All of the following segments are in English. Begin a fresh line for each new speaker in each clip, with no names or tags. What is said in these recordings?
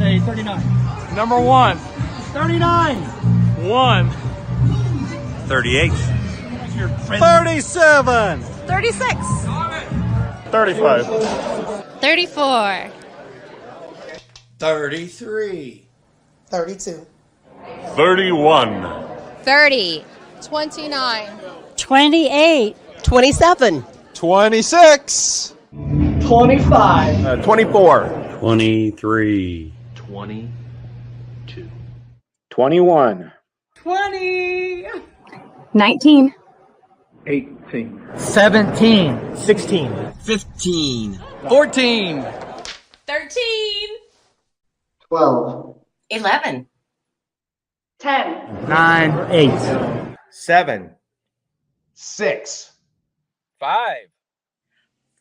Say 39.
Number 1.
39.
1.
38.
37.
36.
35.
34.
33.
32.
31.
30.
29.
28.
27.
26.
25.
24.
23.
22.
21.
20.
19.
18. 17. 16.
15.
14.
13.
12.
11.
10. 9. 8.
7. 6. 5.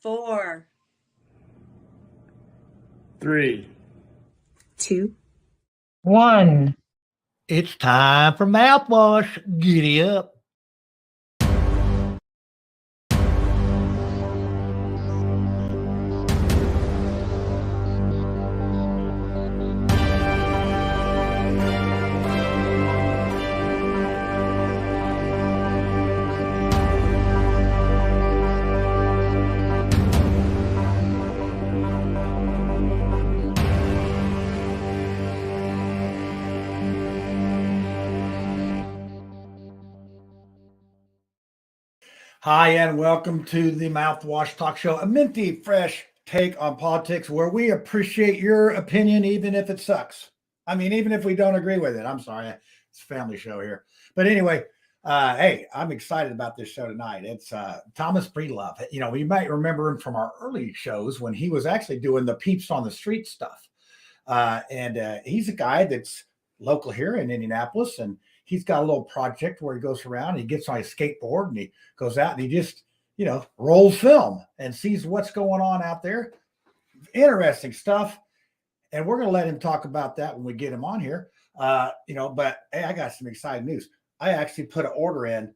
4.
3.
2.
1. It's time for mouthwash. Giddy up. Hi, and welcome to the Mouthwash Talk Show, a minty, fresh take on politics where we appreciate your opinion, even if it sucks. I mean, even if we don't agree with it. I'm sorry, it's a family show here. But anyway, hey, I'm excited about this show tonight. It's Thomas Breedlove. You know, you might remember him from our early shows when he was actually doing the Peeps on the Street stuff. And he's a guy that's local here in Indianapolis, and he's got a little project where he goes around and he gets on his skateboard and he goes out and he just, you know, rolls film and sees what's going on out there. Interesting stuff. And we're going to let him talk about that when we get him on here. You know, but hey, I got some exciting news. I actually put an order in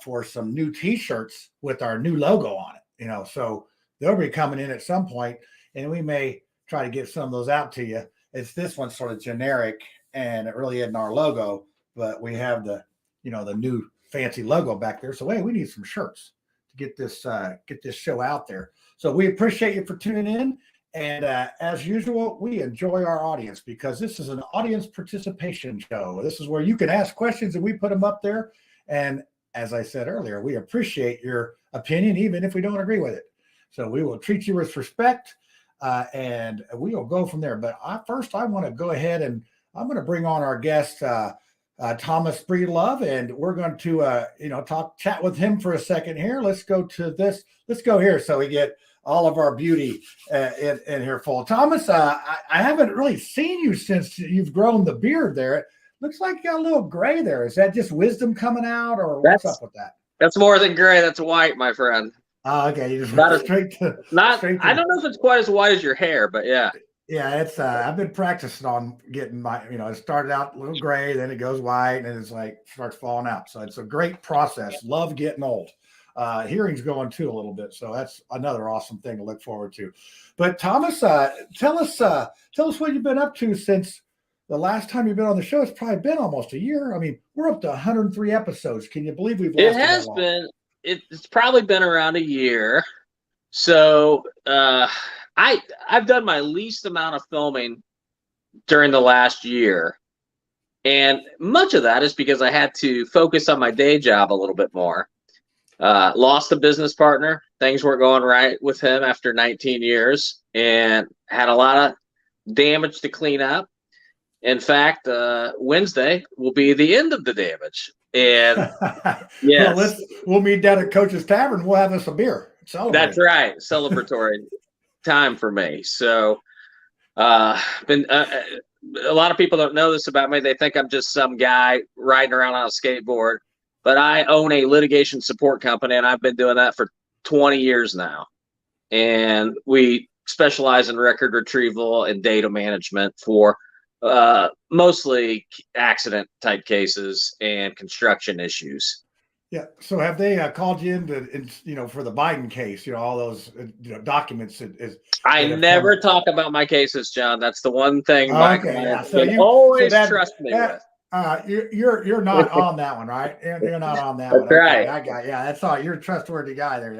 for some new t-shirts with our new logo on it, you know, so they'll be coming in at some point and we may try to get some of those out to you. It's this one's sort of generic and it really isn't our logo, but we have the, you know, the new fancy logo back there. So, hey, we need some shirts to get this show out there. So we appreciate you for tuning in. And as usual, we enjoy our audience because this is an audience participation show. This is where you can ask questions and we put them up there. And as I said earlier, we appreciate your opinion, even if we don't agree with it. So we will treat you with respect and we will go from there. But first, I want to go ahead and I'm going to bring on our guest, Thomas Breedlove, and we're going to, you know, chat with him for a second here. Let's go to this. Let's go here so we get all of our beauty in here full. Thomas, I haven't really seen you since you've grown the beard there. It looks like you got a little gray there. Is that just wisdom coming out, or what's up with that?
That's more than gray. That's white, my friend.
Oh, okay. You just
Not
went straight to.
I don't know if it's quite as white as your hair, but yeah.
Yeah, it's I've been practicing on getting my, you know, it started out a little gray, then it goes white, and it's like starts falling out. So it's a great process. Love getting old. Hearing's going too a little bit, so that's another awesome thing to look forward to. But Thomas, tell us what you've been up to since the last time you've been on the show. It's probably been almost a year. I mean, we're up to 103 episodes. Can you believe we've?
It has been. It's probably been around a year. So I've done my least amount of filming during the last year. And much of that is because I had to focus on my day job a little bit more. Lost a business partner. Things weren't going right with him after 19 years and had a lot of damage to clean up. In fact, Wednesday will be the end of the damage. And yes,
well, we'll meet down at Coach's Tavern. We'll have us a beer.
That's right. Celebratory time for me. So been a lot of people don't know this about me. They think I'm just some guy riding around on a skateboard, but I own a litigation support company and I've been doing that for 20 years now. And we specialize in record retrieval and data management for mostly accident type cases and construction issues.
Yeah. So have they called you for the Biden case? All those documents
I
that have come
never
up.
talk about my cases, John. That's the one thing my
Okay. Yeah.
clients
So
can always
that
trust me with.
you're not on that one, right? You're not on that
That's
one. Okay.
right.
I got. Yeah. That's all. You're a trustworthy guy there.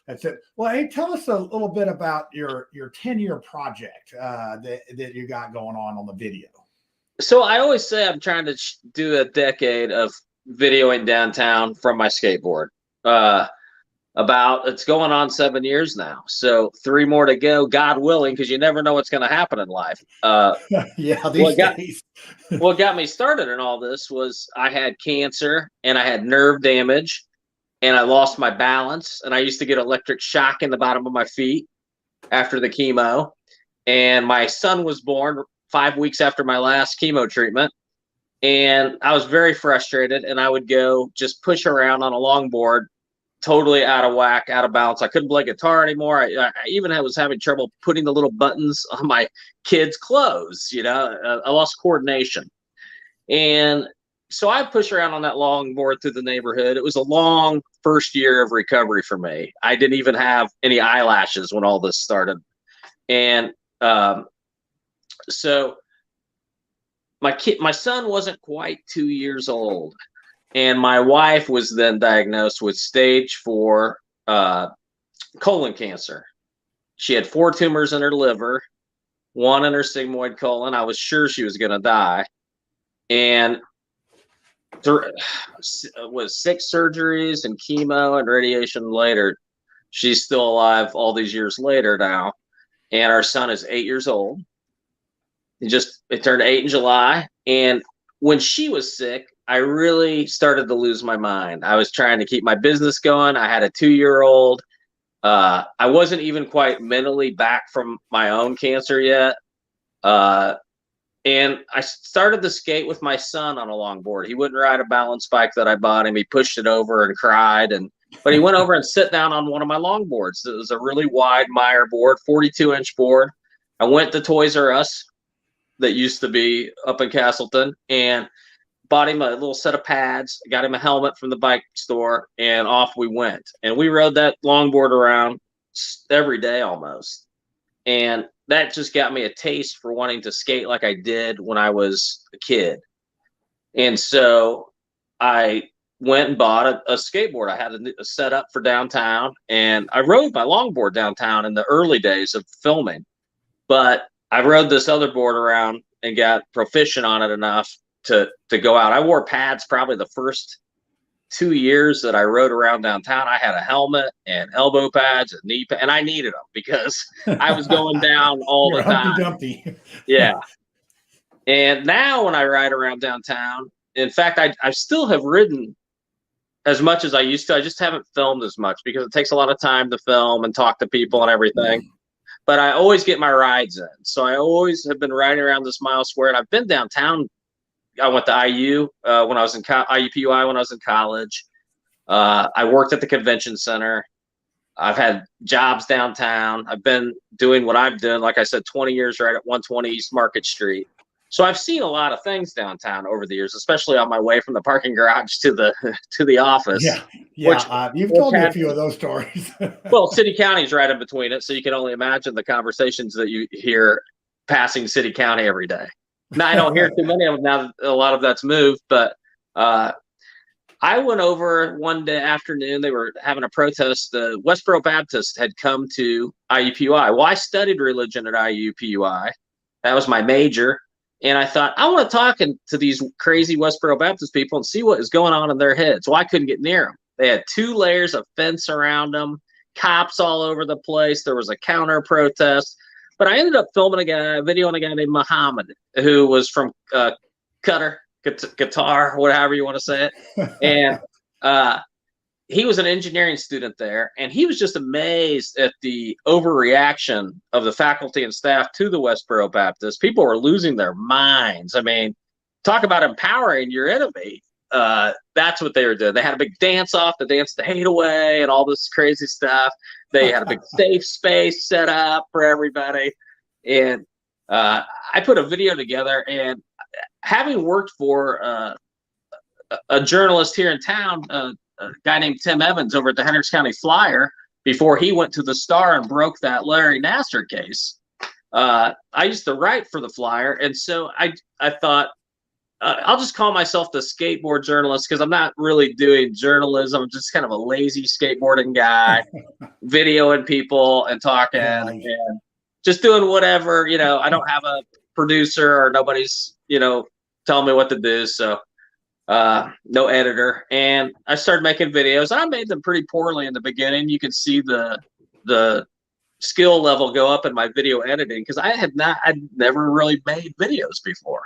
That's it. Well, hey, tell us a little bit about your 10-year project that you got going on the video.
So I always say I'm trying to do a decade of videoing downtown from my skateboard. It's going on 7 years now. So 3 more to go, God willing, because you never know what's going to happen in life.
Yeah, these days.
What got me started in all this was I had cancer and I had nerve damage and I lost my balance and I used to get electric shock in the bottom of my feet after the chemo. And my son was born 5 weeks after my last chemo treatment. And I was very frustrated and I would go just push around on a longboard, totally out of whack, out of balance. I couldn't play guitar anymore. I even was having trouble putting the little buttons on my kids' clothes. I lost coordination. And so I pushed around on that longboard through the neighborhood. It was a long first year of recovery for me. I didn't even have any eyelashes when all this started. And so my son wasn't quite 2 years old. And my wife was then diagnosed with stage 4 colon cancer. She had 4 tumors in her liver, 1 in her sigmoid colon. I was sure she was going to die. And was 6 surgeries and chemo and radiation later, she's still alive all these years later now. And our son is 8 years old. It turned 8 in July. And when she was sick, I really started to lose my mind. I was trying to keep my business going. I had a 2-year-old. I wasn't even quite mentally back from my own cancer yet. And I started to skate with my son on a longboard. He wouldn't ride a balance bike that I bought him. He pushed it over and cried. But he went over and sat down on one of my longboards. It was a really wide Meyer board, 42-inch board. I went to Toys R Us that used to be up in Castleton and bought him a little set of pads, got him a helmet from the bike store, and off we went. And we rode that longboard around every day almost. And that just got me a taste for wanting to skate like I did when I was a kid. And so I went and bought a skateboard. I had a setup for downtown, and I rode my longboard downtown in the early days of filming. But I rode this other board around and got proficient on it enough to go out. I wore pads probably the first 2 years that I rode around downtown. I had a helmet and elbow pads and knee pads, and I needed them because I was going down all the time.
Humpty Dumpty.
Yeah. And now when I ride around downtown, in fact, I still have ridden as much as I used to. I just haven't filmed as much because it takes a lot of time to film and talk to people and everything. But I always get my rides in. So I always have been riding around this mile square, and I've been downtown. I went to IU when I was in IUPUI when I was in college. I worked at the convention center. I've had jobs downtown. I've been doing what I've done, like I said, 20 years right at 120 East Market Street. So I've seen a lot of things downtown over the years, especially on my way from the parking garage to the office.
Yeah, you've told me a few of those stories.
Well, City County's right in between it, so you can only imagine the conversations that you hear passing City County every day. Now, I don't hear too many of them now that a lot of that's moved, but I went over one day afternoon. They were having a protest. The Westboro Baptist had come to IUPUI. Well, I studied religion at IUPUI. That was my major. And I thought, I want to talk to these crazy Westboro Baptist people and see what is going on in their heads. Well, I couldn't get near them. They had 2 layers of fence around them, cops all over the place. There was a counter protest. But I ended up filming videoing a guy named Muhammad, who was from Cutter, Guitar, whatever you want to say it. And he was an engineering student there, and he was just amazed at the overreaction of the faculty and staff to the Westboro Baptist. People were losing their minds. I mean, talk about empowering your enemy. That's what they were doing. They had a big dance off to dance the hate away and all this crazy stuff. They had a big safe space set up for everybody. And I put a video together, and having worked for a journalist here in town, guy named Tim Evans over at the Hendricks County Flyer before he went to the Star and broke that Larry Nasser case. I used to write for the Flyer, and so I thought I'll just call myself the skateboard journalist because I'm not really doing journalism. I'm just kind of a lazy skateboarding guy, videoing people and talking and just doing whatever. I don't have a producer or nobody's telling me what to do, so no editor. And I started making videos. I made them pretty poorly in the beginning. You could see the skill level go up in my video editing because I'd never really made videos before.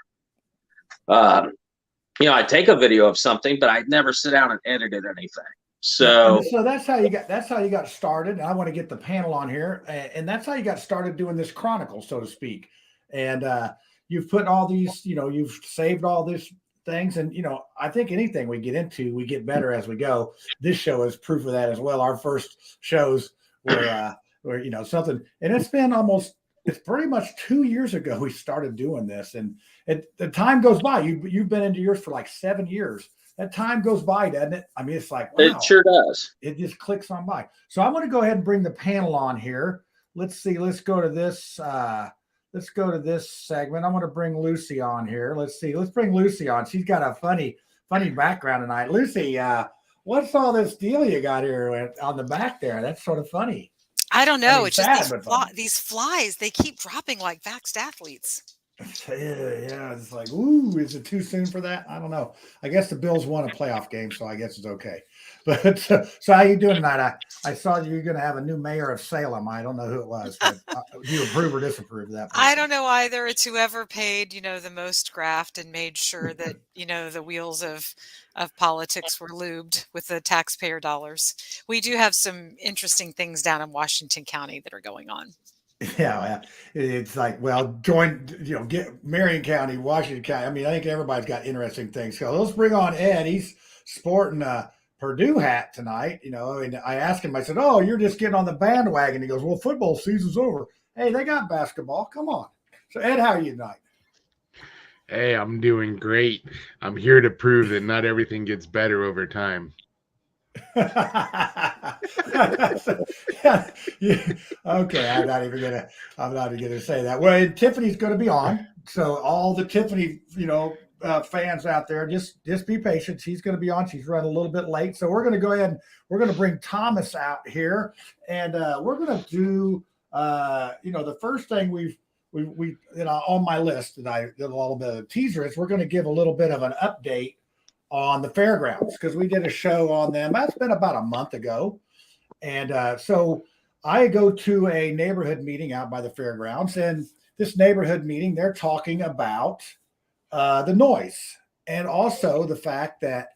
I'd take a video of something, but I'd never sit down and edited anything. So
that's how you got started. And I want to get the panel on here, and that's how you got started doing this chronicle, so to speak. And you've put all these, you've saved all these things, and I think anything we get into, we get better as we go. This show is proof of that as well. Our first shows were something, and it's pretty much 2 years ago we started doing this, and the time goes by. You've been into yours for like 7 years. That time goes by, doesn't it? I mean, it's like, wow,
it sure does.
It just clicks on by. So I want to go ahead and bring the panel on here. Let's see. Let's go to this. Let's go to this segment. I want to bring Lucy on here. Let's see. Let's bring Lucy on. She's got a funny background tonight. Lucy, what's all this deal you got here on the back there? That's sort of funny.
I don't know. It's
sad,
just these flies. They keep dropping like vaxxed athletes.
Yeah. It's like, ooh, is it too soon for that? I don't know. I guess the Bills won a playoff game, so I guess it's okay. But so how you doing tonight? I saw you're going to have a new mayor of Salem. I don't know who it was. But do you approve or disapprove of that person?
I don't know either. It's whoever paid, the most graft and made sure that, the wheels of politics were lubed with the taxpayer dollars. We do have some interesting things down in Washington County that are going on.
Yeah, it's like, well, get Marion County, Washington County. I mean, I think everybody's got interesting things. So let's bring on Ed. He's sporting a Purdue hat tonight, and I asked him, I said, oh, you're just getting on the bandwagon. He goes, well, football season's over. Hey, they got basketball. Come on. So Ed, how are you tonight?
Hey, I'm doing great. I'm here to prove that not everything gets better over time.
Okay, I'm not even gonna say that. Well, and Tiffany's gonna be on, so all the Tiffany, fans out there, just be patient. She's gonna be on. She's running a little bit late, so we're gonna go ahead and we're gonna bring Thomas out here, and we're gonna do, the first thing we on my list that I did a little bit of teaser is we're gonna give a little bit of an update on the fairgrounds, because we did a show on them. That's been about a month ago. And so I go to a neighborhood meeting out by the fairgrounds, and this neighborhood meeting, they're talking about the noise, and also the fact that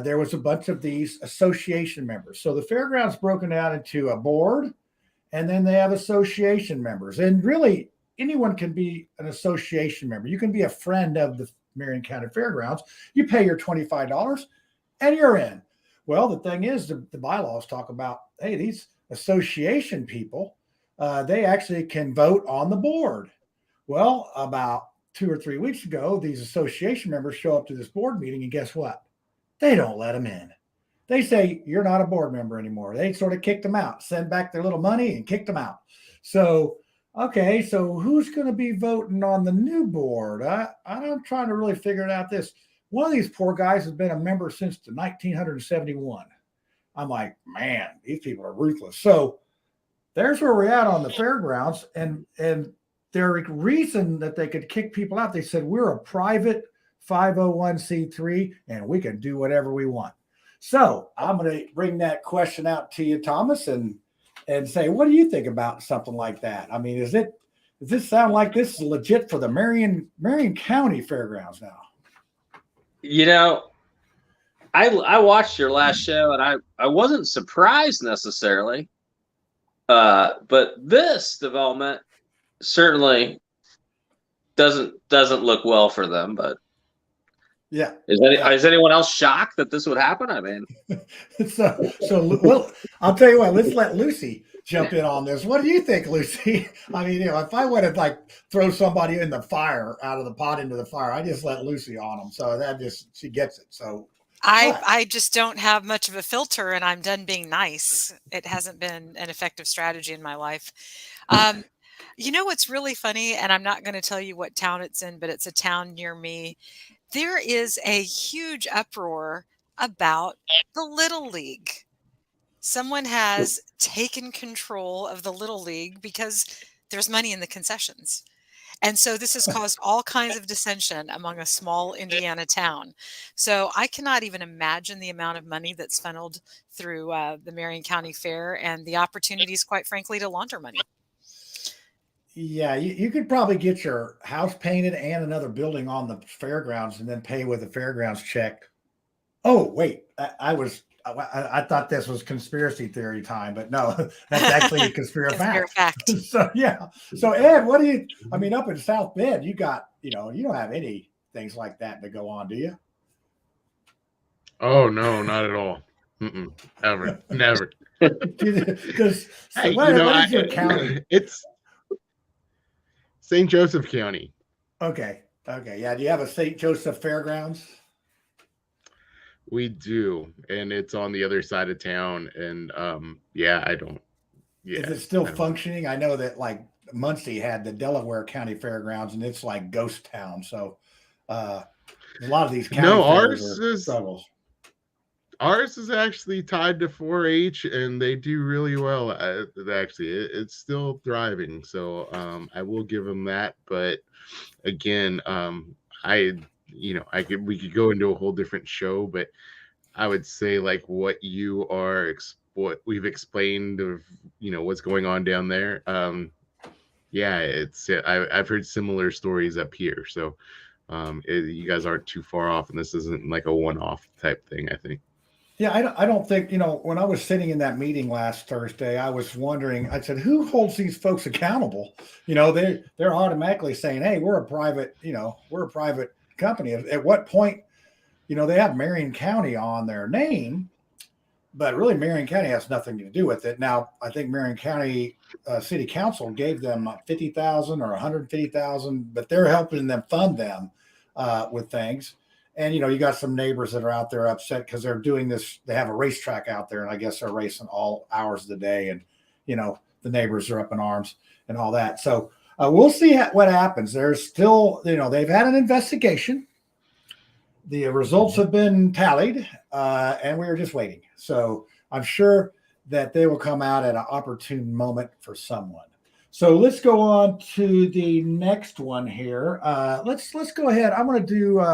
there was a bunch of these association members. So the fairgrounds broken out into a board, and then they have association members. And really, anyone can be an association member. You can be a friend of the Marion County Fairgrounds. You pay your $25 and you're in. Well, the thing is, the bylaws talk about, hey, these association people, they actually can vote on the board. Well, about 2 or 3 weeks ago, these association members show up to this board meeting, and guess what? They don't let them in. They say, you're not a board member anymore. They sort of kicked them out, send back their little money and kicked them out. So okay, so who's going to be voting on the new board? I'm trying to really figure it out. One of these poor guys has been a member since 1971. I'm like, man, these people are ruthless. So there's where we're at on the fairgrounds, and their reason that they could kick people out, they said, we're a private 501c3 and we can do whatever we want. So I'm going to bring that question out to you, Thomas, and say, what do you think about something like that? I mean, does this sound like this is legit for the Marion County Fairgrounds now?
I watched your last show, and I wasn't surprised necessarily, but this development certainly doesn't look well for them. But
yeah,
is anyone else shocked that this would happen? I mean,
so well, I'll tell you what. Let's let Lucy jump in on this. What do you think, Lucy? I mean, if I went to throw somebody in the fire, out of the pot into the fire, I just let Lucy on them. So she gets it. So What?
I just don't have much of a filter, and I'm done being nice. It hasn't been an effective strategy in my life. Um, you know what's really funny, and I'm not going to tell you what town it's in, but it's a town near me. There is a huge uproar about the Little League. Someone has taken control of the Little League because there's money in the concessions. And so this has caused all kinds of dissension among a small Indiana town. So I cannot even imagine the amount of money that's funneled through the Marion County Fair and the opportunities, quite frankly, to launder money.
Yeah, you could probably get your house painted and another building on the fairgrounds and then pay with a fairgrounds check. Oh, wait, I thought this was conspiracy theory time, but no, that's actually a conspiracy fact. So yeah. So Ed, I mean, up in South Bend, you got, you don't have any things like that to go on, do you?
Oh no, not at all. Ever, never.
Because
Hey,
what is your county?
It's St. Joseph County.
Okay. Yeah. Do you have a St. Joseph Fairgrounds?
We do, and it's on the other side of town. And yeah, I don't. Yeah,
is it still functioning? I know that like Muncie had the Delaware County Fairgrounds, and it's like ghost town. So a lot of these county
ours
is struggles.
Ours is actually tied to 4-H, and they do really well. Actually, it's still thriving. So I will give them that. But again, we could go into a whole different show, but I would say like what we've explained of what's going on down there. Yeah, I've heard similar stories up here. So you guys aren't too far off, and this isn't like a one-off type thing, I think.
Yeah, I don't think, when I was sitting in that meeting last Thursday, I was wondering, I said, who holds these folks accountable? They're automatically saying, hey, we're a private company. At what point, they have Marion County on their name, but really Marion County has nothing to do with it. Now, I think Marion County City Council gave them $50,000 or $150,000, but they're helping them fund them with things. And, you got some neighbors that are out there upset because they're doing this. They have a racetrack out there, and I guess they're racing all hours of the day. And, the neighbors are up in arms and all that. So we'll see what happens. There's still, they've had an investigation. The results have been tallied, and we are just waiting. So I'm sure that they will come out at an opportune moment for someone. So let's go on to the next one here. Let's go ahead. I'm going to do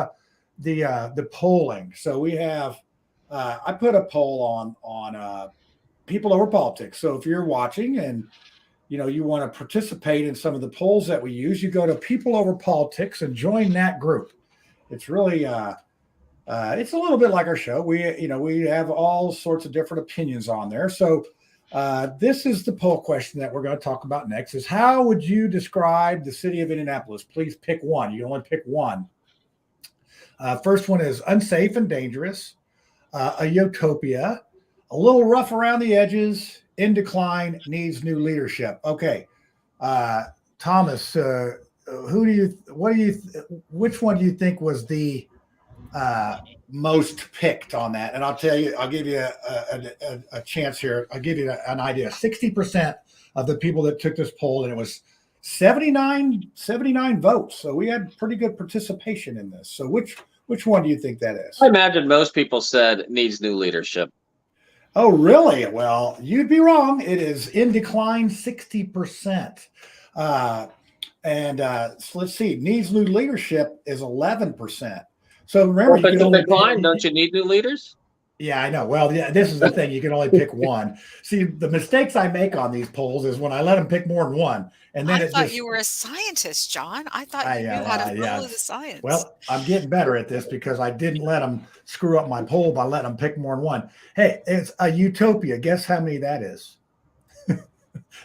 the polling. So we have I put a poll on People Over Politics. So if you're watching and you want to participate in some of the polls that we use, you go to People Over Politics and join that group. It's really it's a little bit like our show. We have all sorts of different opinions on there. So this is the poll question that we're going to talk about next: is how would you describe the city of Indianapolis? Please pick one. You can only pick one. First one is unsafe and dangerous, a utopia, a little rough around the edges, in decline, needs new leadership. Okay, Thomas, which one do you think was the most picked on that? And I'll tell you, I'll give you a chance here. I'll give you an idea. 60% of the people that took this poll, and it was 79 votes. So we had pretty good participation in this. So which one do you think that is?
I imagine most people said needs new leadership.
Oh, really? Well, you'd be wrong. It is in decline, 60%. So let's see. Needs new leadership is 11%. So remember,
if it's a decline, don't you need new leaders?
Yeah, I know. Well, yeah, this is the thing. You can only pick one. See, the mistakes I make on these polls is when I let them pick more than one. And then
I thought you were a scientist, John. I thought you knew how to follow the science.
Well, I'm getting better at this because I didn't let them screw up my poll by letting them pick more than one. Hey, it's a utopia. Guess how many that is?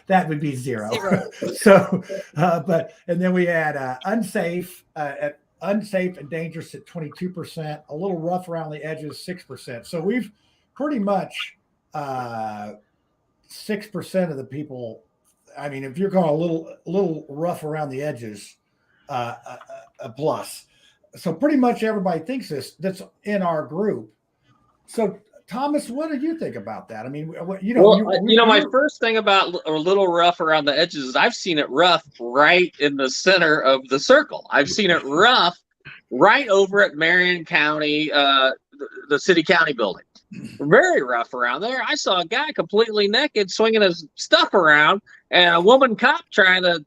That would be zero. So, and then we had unsafe and dangerous at 22%, a little rough around the edges, 6%. So we've pretty much 6% of the people. I mean, if you're going a little rough around the edges, a plus. So pretty much everybody thinks this. That's in our group. So, Thomas, what do you think about that? I mean,
My first thing about a little rough around the edges is I've seen it rough right in the center of the circle. I've seen it rough right over at Marion County, the city county building. Very rough around there. I saw a guy completely naked swinging his stuff around, and a woman cop trying to,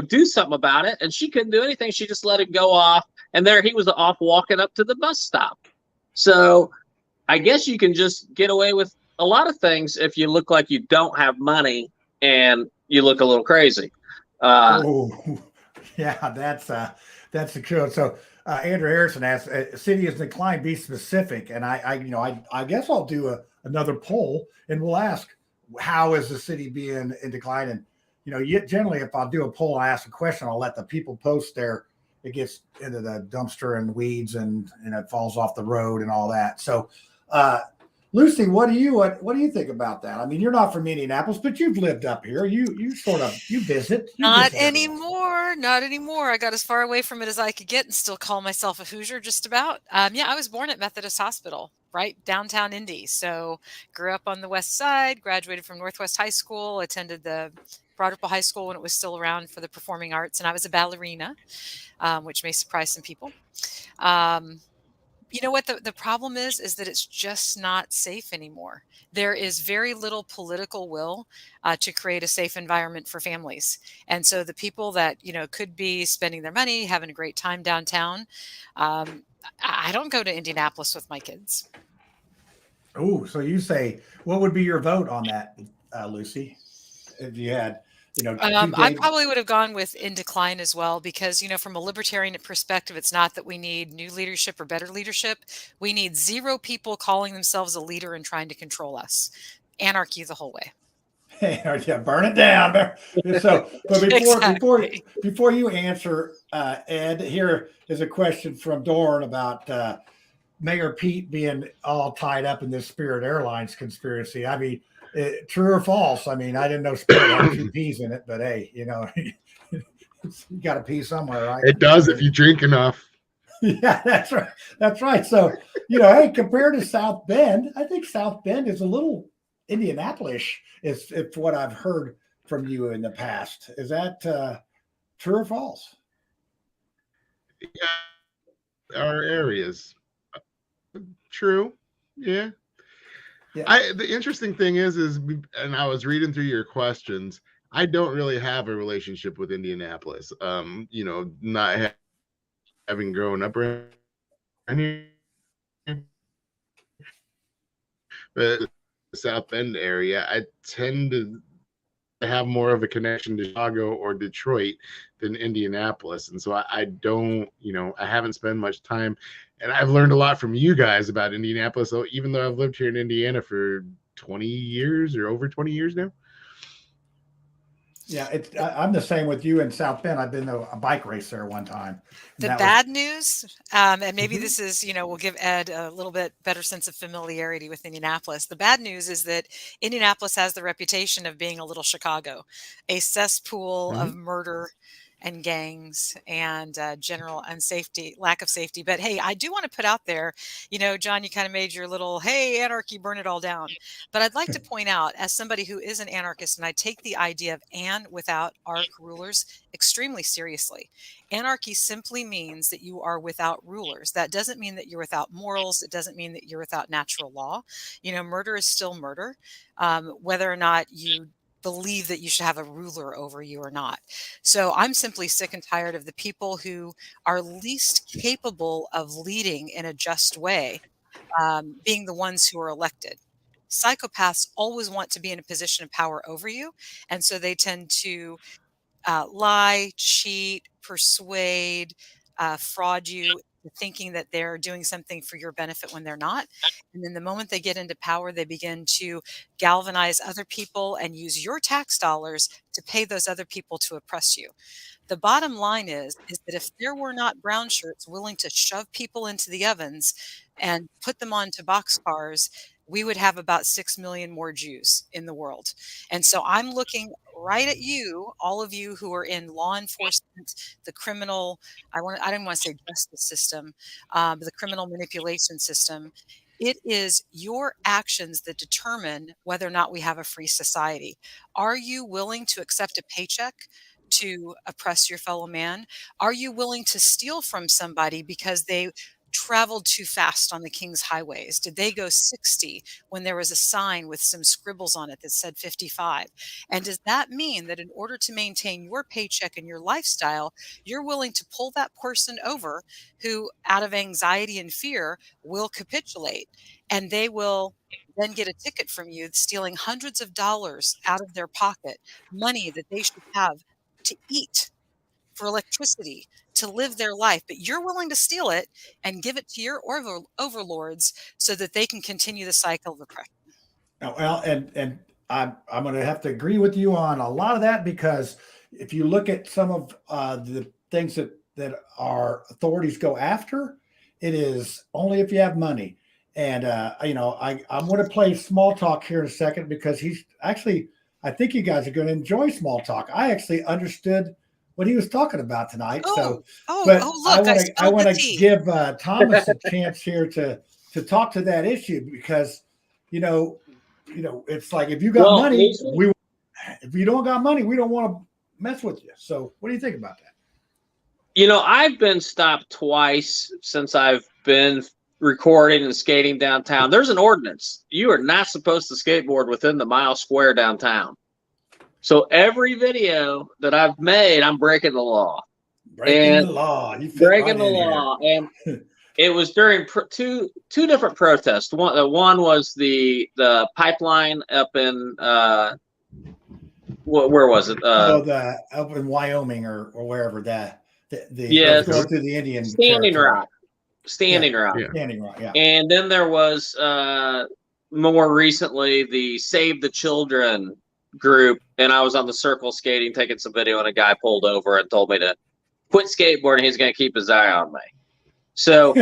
do something about it, and she couldn't do anything. She just let it go off, and there he was off walking up to the bus stop. So I guess you can just get away with a lot of things if you look like you don't have money and you look a little crazy.
Yeah, that's the truth. So Andrew Harrison asked, "City is in decline. Be specific." And I guess I'll do another poll, and we'll ask, how is the city being in decline? And generally, if I'll do a poll, I ask a question, I'll let the people post there. It gets into the dumpster and weeds, and it falls off the road and all that. So, Lucy, what do you think about that? I mean, you're not from Indianapolis, but you've lived up here. You visit.
Not anymore. Not anymore. I got as far away from it as I could get and still call myself a Hoosier just about. Yeah, I was born at Methodist Hospital, right downtown Indy. So grew up on the west side, graduated from Northwest High School, attended the Broad Ripple High School when it was still around for the performing arts, and I was a ballerina, which may surprise some people. You know what the problem is that it's just not safe anymore. There is very little political will to create a safe environment for families. And so the people that, could be spending their money, having a great time downtown, I don't go to Indianapolis with my kids.
Oh, so you say, what would be your vote on that, Lucy? If you had,
I probably would have gone with in decline as well, because, from a libertarian perspective, it's not that we need new leadership or better leadership. We need zero people calling themselves a leader and trying to control us. Anarchy the whole way.
Yeah, burn it down. So, but before you answer, Ed, here is a question from Dorn about Mayor Pete being all tied up in this Spirit Airlines conspiracy. I mean, true or false? I mean, I didn't know Spirit had 2 P's in it, but hey, you got to pee somewhere, right?
It does if you drink enough.
Yeah, that's right. That's right. So, hey, compared to South Bend, I think South Bend is a little Indianapolis, is what I've heard from you in the past. Is that true or false?
Yeah, our areas. True. Yeah. The interesting thing is, and I was reading through your questions, I don't really have a relationship with Indianapolis. Not having grown up around here, but the South Bend area, I tend to have more of a connection to Chicago or Detroit than Indianapolis. And so I don't, I haven't spent much time, and I've learned a lot from you guys about Indianapolis. So even though I've lived here in Indiana for 20 years or over 20 years now.
Yeah, I'm the same with you in South Bend. I've been to a bike race there one time.
The bad news, and maybe this is, will give Ed a little bit better sense of familiarity with Indianapolis. The bad news is that Indianapolis has the reputation of being a little Chicago, a cesspool of murder and gangs and general lack of safety. But hey, I do want to put out there, John, you kind of made your little, hey, anarchy, burn it all down. But I'd like to point out, as somebody who is an anarchist, and I take the idea of and without arch rulers extremely seriously. Anarchy simply means that you are without rulers. That doesn't mean that you're without morals. It doesn't mean that you're without natural law. Murder is still murder, whether or not you believe that you should have a ruler over you or not. So I'm simply sick and tired of the people who are least capable of leading in a just way, being the ones who are elected. Psychopaths always want to be in a position of power over you, and so they tend to lie, cheat, persuade, fraud you, thinking that they're doing something for your benefit when they're not. And then the moment they get into power, they begin to galvanize other people and use your tax dollars to pay those other people to oppress you. The bottom line is that if there were not brown shirts willing to shove people into the ovens and put them onto boxcars, we would have about 6 million more Jews in the world. And so I'm looking right at you, all of you who are in law enforcement, the criminal, I don't want to say justice system, but the criminal manipulation system. It is your actions that determine whether or not we have a free society. Are you willing to accept a paycheck to oppress your fellow man? Are you willing to steal from somebody because they traveled too fast on the King's highways? Did they go 60 when there was a sign with some scribbles on it that said 55? And does that mean that in order to maintain your paycheck and your lifestyle, you're willing to pull that person over who, out of anxiety and fear, will capitulate, and they will then get a ticket from you, stealing hundreds of dollars out of their pocket, money that they should have to eat, for electricity, to live their life, but you're willing to steal it and give it to your overlords so that they can continue the cycle of oppression.
Well, and I'm going to have to agree with you on a lot of that, because if you look at some of the things that our authorities go after, it is only if you have money. And I'm going to play small talk here in a second, because he's actually, I think you guys are going to enjoy small talk. I actually understood what he was talking about tonight.
Look,
I want to give Thomas a chance here to talk to that issue, because it's like, if you got money, if you don't got money, we don't want to mess with you. So what do you think about that?
I've been stopped twice since I've been recording and skating downtown. There's an ordinance. You are not supposed to skateboard within the mile square downtown. So every video that I've made, I'm breaking the law.
Breaking the law.
And it was during two different protests. One was the pipeline up in where was it?
Up in Wyoming or wherever going through the Indian
Standing Rock.
Yeah.
And then there was more recently the Save the Children group, and I was on the circle skating, taking some video, and a guy pulled over and told me to quit skateboarding. He's going to keep his eye on me. So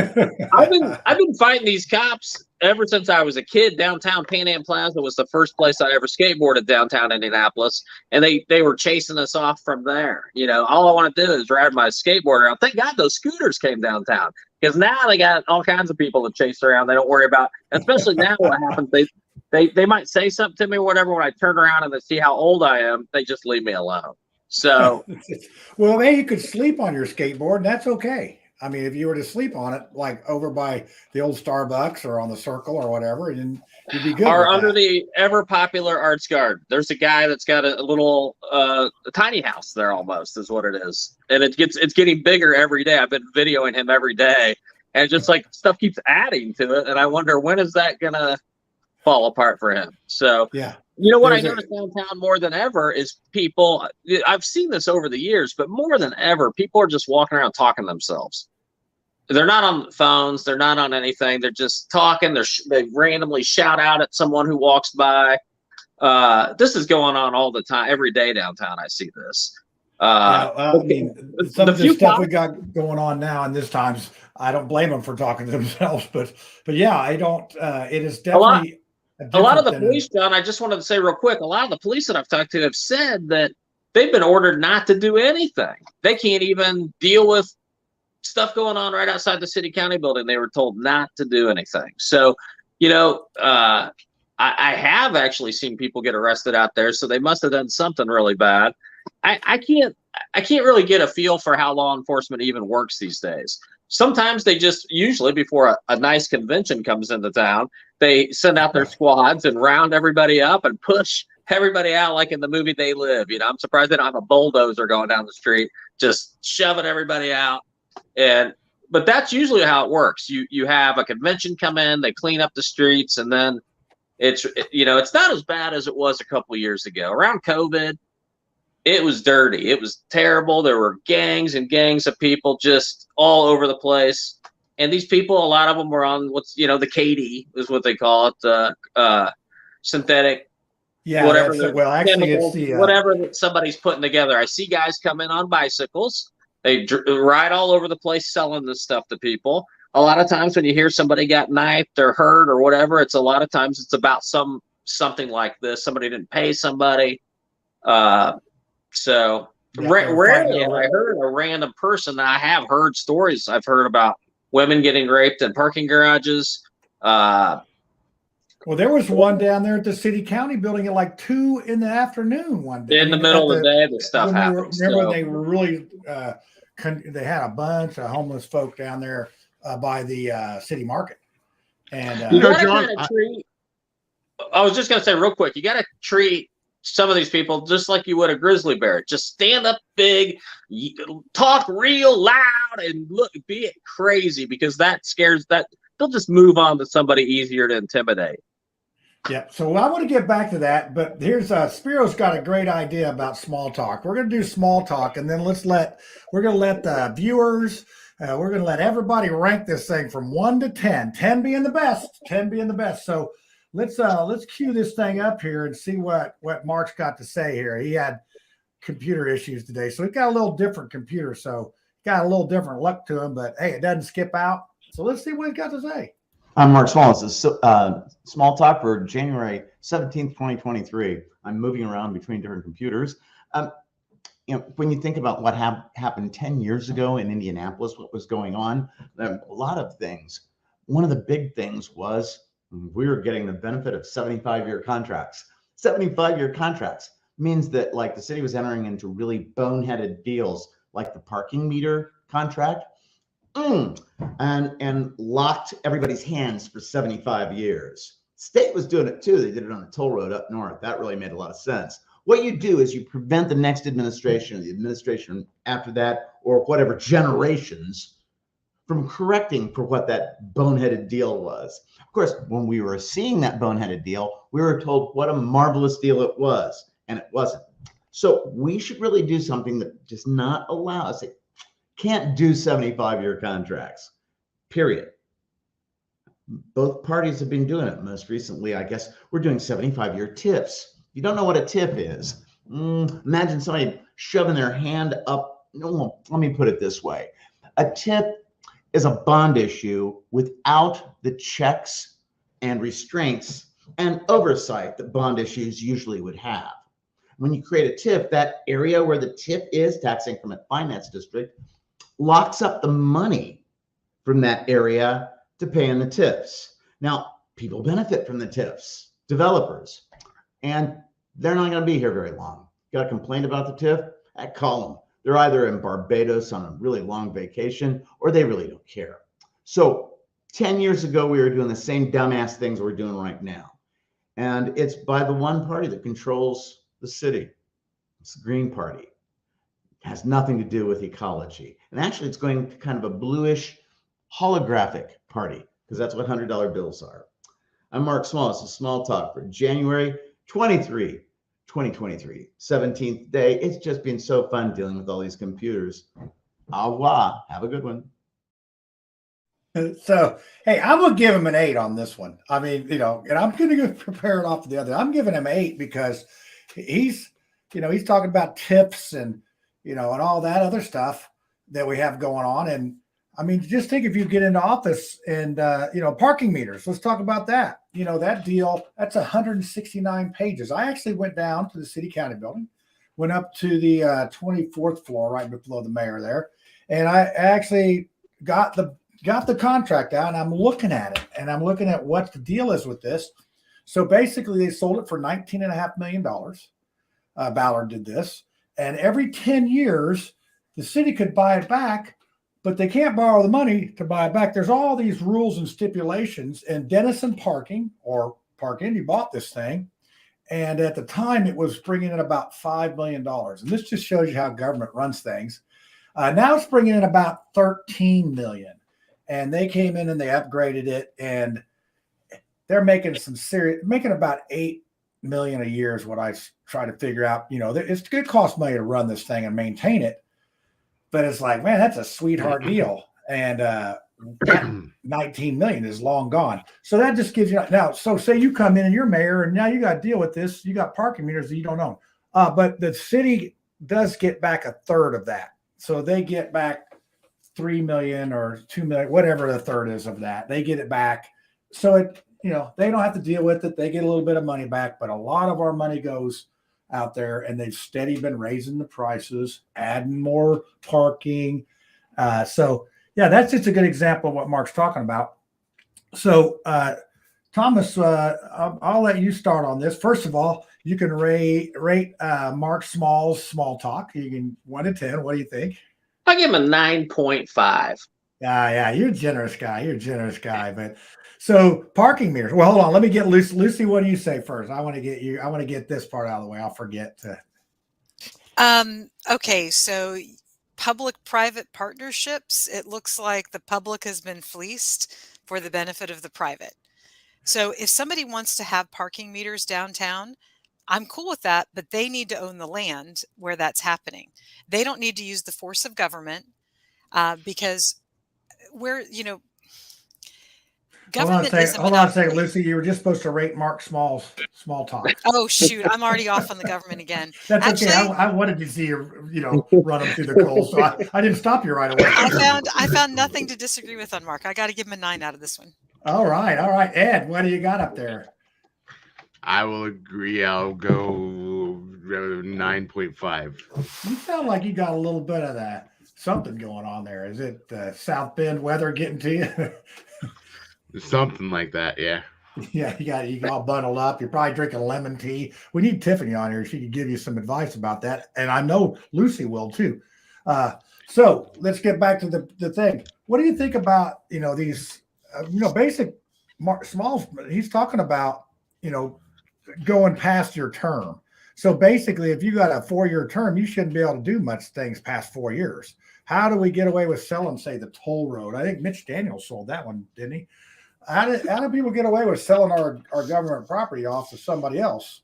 I've been fighting these cops ever since I was a kid. Downtown Pan Am Plaza was the first place I ever skateboarded, downtown Indianapolis, and they were chasing us off from there. All I want to do is ride my skateboard around. Thank God those scooters came downtown, because now they got all kinds of people to chase around. They don't worry about, especially now what happens, they might say something to me or whatever. When I turn around and they see how old I am, they just leave me alone. So,
well, maybe you could sleep on your skateboard, and that's okay. I mean, if you were to sleep on it, like over by the old Starbucks or on the Circle or whatever, then you'd be good.
Or under the ever popular Arts Garden. There's a guy that's got a little a tiny house there, almost is what it is, and it's getting bigger every day. I've been videoing him every day, and just like stuff keeps adding to it, and I wonder, when is that gonna fall apart for him? So
yeah.
What I notice downtown more than ever is people, I've seen this over the years, but more than ever, people are just walking around talking to themselves. They're not on phones. They're not on anything. They're just talking. They randomly shout out at someone who walks by. This is going on all the time. Every day downtown, I see this.
I mean, some of the stuff we got going on now in this times, I don't blame them for talking to themselves, but yeah, I don't. It is definitely
a lot of the police, John. I just wanted to say real quick. A lot of the police that I've talked to have said that they've been ordered not to do anything. They can't even deal with stuff going on right outside the city county building. They were told not to do anything. So, I have actually seen people get arrested out there. So they must have done something really bad. I can't really get a feel for how law enforcement even works these days. Sometimes they just, usually before a nice convention comes into town, they send out their squads and round everybody up and push everybody out like in the movie They Live. I'm surprised they don't have a bulldozer going down the street, just shoving everybody out. But that's usually how it works. You have a convention come in, they clean up the streets, and then it's not as bad as it was a couple of years ago. Around COVID, it was dirty. It was terrible. There were gangs and gangs of people just all over the place. And these people, a lot of them were on the KD is what they call it, synthetic.
Yeah,
whatever.
Whatever
that somebody's putting together. I see guys come in on bicycles. They ride all over the place selling this stuff to people. A lot of times when you hear somebody got knifed or hurt or whatever, it's a lot of times it's about something like this. Somebody didn't pay somebody. Rarely have I heard a random person. I have heard stories. I've heard about women getting raped in parking garages.
Well, there was one down there at the city county building at like 2 in the afternoon one day.
In the middle of the day, the stuff
when
happens.
Remember when they were really, they had a bunch of homeless folk down there by the city market. And
you got to
John,
kind of treat. I was just going to say real quick, you got to treat some of these people just like you would a grizzly bear. Just stand up big, talk real loud, and be it crazy, because that scares that they'll just move on to somebody easier to intimidate.
Yeah, so I want to get back to that, but here's Spiro's got a great idea about small talk. We're going to do small talk, and then we're going to let the viewers, we're going to let everybody rank this thing from 1 to 10. 10 being the best. 10 being the best. So let's cue this thing up here and see what Mark's got to say here. He had computer issues today, so he got a little different computer, so got a little different luck to him. But hey, it doesn't skip out. So let's see what he's got to say.
I'm Mark Small. This is Small Talk for January 17th, 2023. I'm moving around between different computers. When you think about what happened 10 years ago in Indianapolis, what was going on, a lot of things. One of the big things was we were getting the benefit of 75-year contracts. 75-year contracts means that, like, the city was entering into really boneheaded deals, like the parking meter contract. And locked everybody's hands for 75 years. State was doing it too. They did it on the toll road up north. That really made a lot of sense. What you do is you prevent the next administration, the administration after that, or whatever generations, from correcting for what that boneheaded deal was. Of course, when we were seeing that boneheaded deal, we were told what a marvelous deal it was, and it wasn't. So we should really do something that does not allow us. Can't do 75-year contracts, period. Both parties have been doing it. Most recently, I guess, we're doing 75-year TIFs. You don't know what a TIF is. Imagine somebody shoving their hand up. No, let me put it this way. A TIF is a bond issue without the checks and restraints and oversight that bond issues usually would have. When you create a TIF, that area where the TIF is, tax increment finance district, locks up the money from that area to pay in the TIFs. Now, people benefit from the TIFs, developers, and they're not going to be here very long. Got a complaint about the TIF? I call them. They're either in Barbados on a really long vacation, or they really don't care. So 10 years ago, we were doing the same dumbass things we're doing right now. And it's by the one party that controls the city. It's the Green Party. Has nothing to do with ecology. And actually, it's going to kind of a bluish holographic party, because that's what $100 bills are. I'm Mark Small. This is Small Talk for January 23, 2023, 17th day. It's just been so fun dealing with all these computers. Au revoir. Have a good one.
So, hey, I'm going to give him an 8 on this one. I mean, and I'm going to go prepare it off to the other. I'm giving him 8 because he's talking about tips and all that other stuff that we have going on. And I mean, just think if you get into office and, parking meters, let's talk about that. That deal, that's 169 pages. I actually went down to the city county building, went up to the 24th floor right below the mayor there. And I actually got the contract out, and I'm looking at it, and I'm looking at what the deal is with this. So basically they sold it for $19.5 million. Ballard did this. And every 10 years, the city could buy it back, but they can't borrow the money to buy it back. There's all these rules and stipulations. And Denison Parking, or Park Indy, bought this thing. And at the time, it was bringing in about $5 million. And this just shows you how government runs things. Now it's bringing in about $13 million. And they came in and they upgraded it. And they're making making about $8 million a year is what I try to figure out. It's going to cost money to run this thing and maintain it, but it's like, man, that's a sweetheart deal. And that 19 million is long gone. So that just gives you now. So say you come in and you're mayor, and now you got to deal with this. You got parking meters that you don't own, but the city does get back a third of that. So they get back 3 million or 2 million, whatever the third is of that. They get it back. So it. They don't have to deal with it. They get a little bit of money back, but a lot of our money goes out there, and they've steady been raising the prices, adding more parking. So yeah, that's just a good example of what Mark's talking about. So, Thomas, I'll let you start on this. First of all, you can rate Mark Small's small talk. You can 1 to 10. What do you think?
I'll give him a 9.5.
Yeah, you're a generous guy. You're a generous guy. But so parking meters. Well, hold on. Let me get Lucy. Lucy, what do you say first? I want to get you. I want to get this part out of the way. I'll forget to.
Okay, so public-private partnerships, it looks like the public has been fleeced for the benefit of the private. So if somebody wants to have parking meters downtown, I'm cool with that, but they need to own the land where that's happening. They don't need to use the force of government because we're, government is a
Hold on a second,
monopoly.
Lucy. You were just supposed to rate Mark Small's small talk.
Oh, shoot. I'm already off on the government again.
That's
Actually,
okay. I wanted to see you, run them through the coals. So I didn't stop you right away.
I found nothing to disagree with on Mark. I got to give him a 9 out of this one.
All right. Ed, what do you got up there?
I will agree. I'll go 9.5.
You sound like you got a little bit of that something going on there. Is it South Bend weather getting to you?
Something like that, yeah.
Yeah, you all bundled up. You're probably drinking lemon tea. We need Tiffany on here. She could give you some advice about that. And I know Lucy will too. So let's get back to the thing. What do you think about, these, basic Smalls, he's talking about, going past your term. So basically, if you got a 4-year term, you shouldn't be able to do much things past 4 years. How do we get away with selling, say, the toll road? I think Mitch Daniels sold that one, didn't he? How do people get away with selling our government property off to somebody else?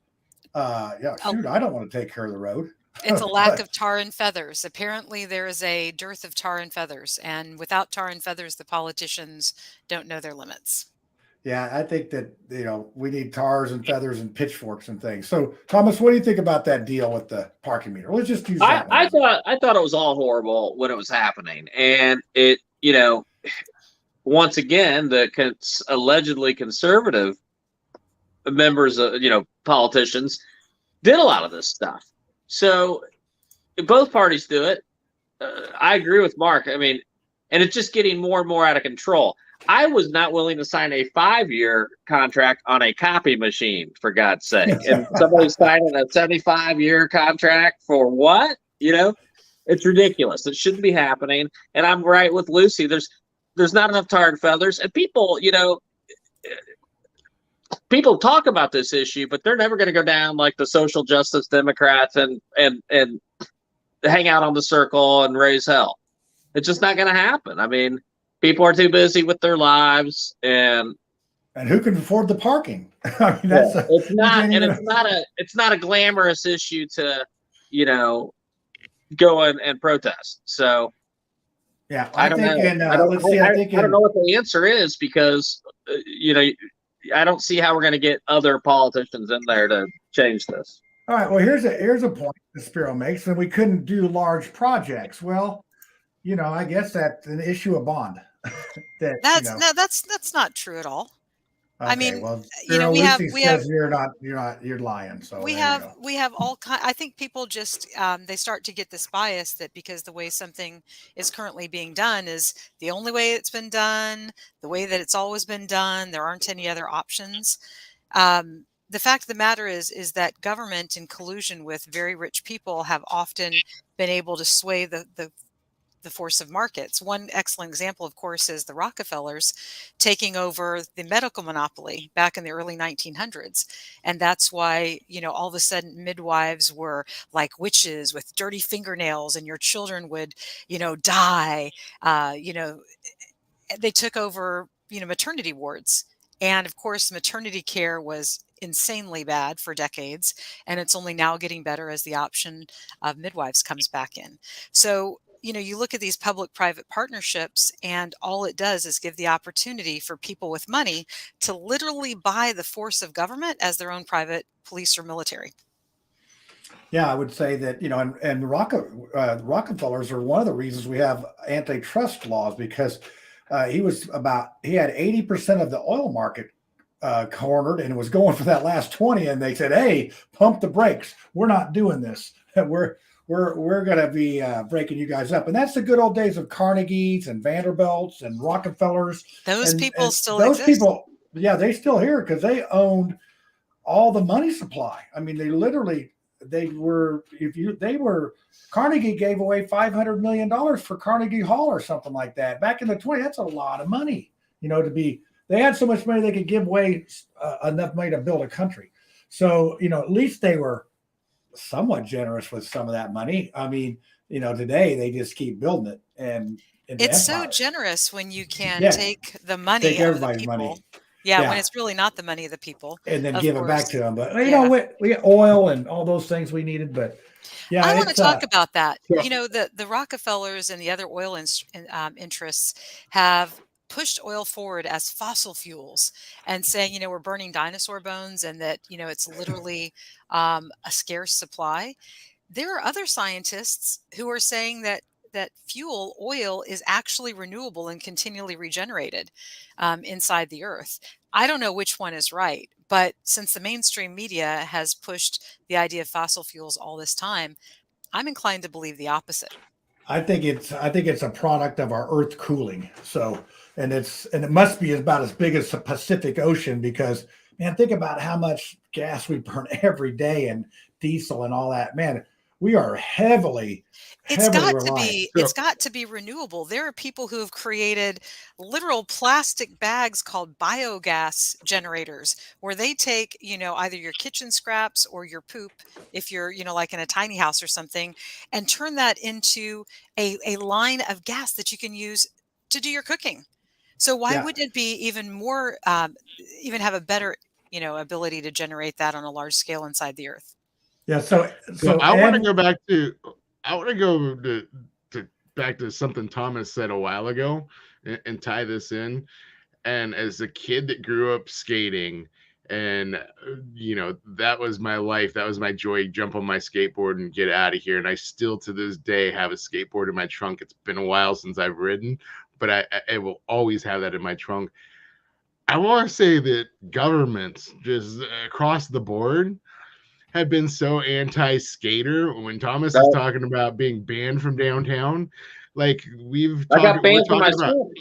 I don't want to take care of the road.
It's a lack of tar and feathers. Apparently, there is a dearth of tar and feathers. And without tar and feathers, the politicians don't know their limits.
Yeah, I think that, we need tars and feathers and pitchforks and things. So, Thomas, what do you think about that deal with the parking meter? Let's just use that one.
I thought it was all horrible when it was happening. And it, once again, the allegedly conservative members of, politicians did a lot of this stuff. So both parties do it. I agree with Mark. I mean, and it's just getting more and more out of control. I was not willing to sign a 5-year contract on a copy machine, for God's sake. And somebody's signing a 75-year contract for what? It's ridiculous. It shouldn't be happening. And I'm right with Lucy. There's not enough tar and feathers. And people, people talk about this issue, but they're never going to go down like the social justice Democrats and hang out on the circle and raise hell. It's just not going to happen. I mean, people are too busy with their lives, and
who can afford the parking? I mean,
it's not a glamorous issue to, go and protest. So,
yeah,
I don't know what the answer is because I don't see how we're going to get other politicians in there to change this.
All right. Well, here's a point that Spiro makes, and we couldn't do large projects. Well, I guess that's an issue of bond.
That's not true at all.
Okay,
I mean,
well, you're lying. So
we have all kind. I think people just they start to get this bias that because the way something is currently being done is the only way it's been done, the way that it's always been done. There aren't any other options. The fact of the matter is that government, in collusion with very rich people, have often been able to sway the force of markets. One excellent example, of course, is the Rockefellers taking over the medical monopoly back in the early 1900s. And that's why, all of a sudden midwives were like witches with dirty fingernails and your children would, die. They took over, maternity wards. And of course, maternity care was insanely bad for decades. And it's only now getting better as the option of midwives comes back in. So, you look at these public-private partnerships and all it does is give the opportunity for people with money to literally buy the force of government as their own private police or military.
Yeah, I would say that, and the Rockefellers are one of the reasons we have antitrust laws because he had 80% of the oil market cornered and was going for that last 20. And they said, hey, pump the brakes. We're not doing this. we're gonna be breaking you guys up, and that's the good old days of Carnegie's and Vanderbilts and Rockefellers.
Those
And
people still
those
exist.
people, yeah, they still here because they owned all the money supply. I mean, they were Carnegie gave away $500 million for Carnegie Hall or something like that back in the 20s. That's a lot of money, they had so much money they could give away enough money to build a country. So, at least they were somewhat generous with some of that money. I mean, today they just keep building it. And
it's so generous when you can take the money
take
of the
everybody's
people.
money.
Yeah, when it's really not the money of the people.
And then give it back to them. But, we got oil and all those things we needed. But, yeah.
I want to talk about that. The Rockefellers and the other oil interests have pushed oil forward as fossil fuels and saying, we're burning dinosaur bones and that, it's literally a scarce supply. There are other scientists who are saying that fuel, oil, is actually renewable and continually regenerated inside the earth. I don't know which one is right, but since the mainstream media has pushed the idea of fossil fuels all this time, I'm inclined to believe the opposite.
I think it's a product of our Earth cooling. So, and it must be about as big as the Pacific Ocean because, man, think about how much gas we burn every day and diesel and all that. Man, we are heavily reliant.
It's got to be renewable. There are people who have created literal plastic bags called biogas generators where they take, either your kitchen scraps or your poop, if you're, like in a tiny house or something, and turn that into a line of gas that you can use to do your cooking. So why wouldn't it be even more, even have a better, ability to generate that on a large scale inside the earth?
Yeah. So
I want to go back to back to something Thomas said a while ago and tie this in. And as a kid that grew up skating, and that was my life, that was my joy, jump on my skateboard and get out of here. And I still to this day have a skateboard in my trunk. It's been a while since I've ridden, but I will always have that in my trunk. I want to say that governments just across the board have been so anti-skater. When Thomas is talking about being banned from downtown, like I got banned from my school.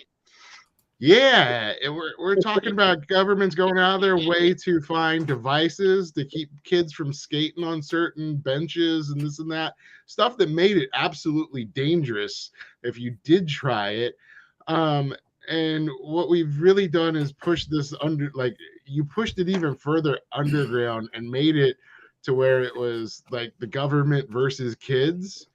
Yeah, we're talking about governments going out of their way to find devices to keep kids from skating on certain benches and this and that stuff that made it absolutely dangerous if you did try it. And what we've really done is push this you pushed it even further underground and made it to where it was like the government versus kids.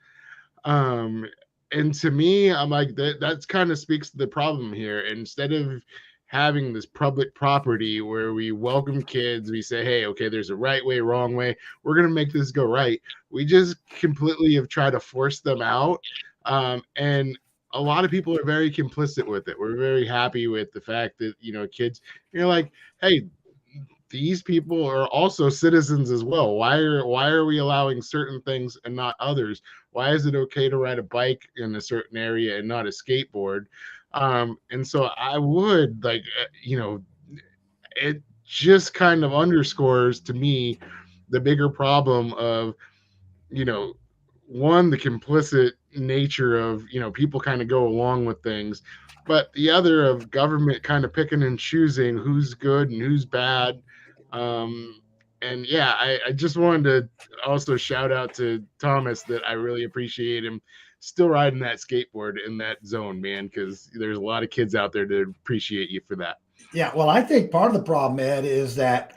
And to me, I'm like, that's kind of speaks to the problem here. Instead of having this public property where we welcome kids, we say, hey, okay, there's a right way, wrong way. We're going to make this go right. We just completely have tried to force them out. And a lot of people are very complicit with it. We're very happy with the fact that, kids, you're like, hey, these people are also citizens as well. Why are we allowing certain things and not others? Why is it okay to ride a bike in a certain area and not a skateboard? And so I would it just kind of underscores to me the bigger problem of, one, the complicit nature of, people kind of go along with things, but the other of government kind of picking and choosing who's good and who's bad. And yeah, I just wanted to also shout out to Thomas that I really appreciate him still riding that skateboard in that zone, man, because there's a lot of kids out there that appreciate you for that.
Yeah, well, I think part of the problem, Ed, is that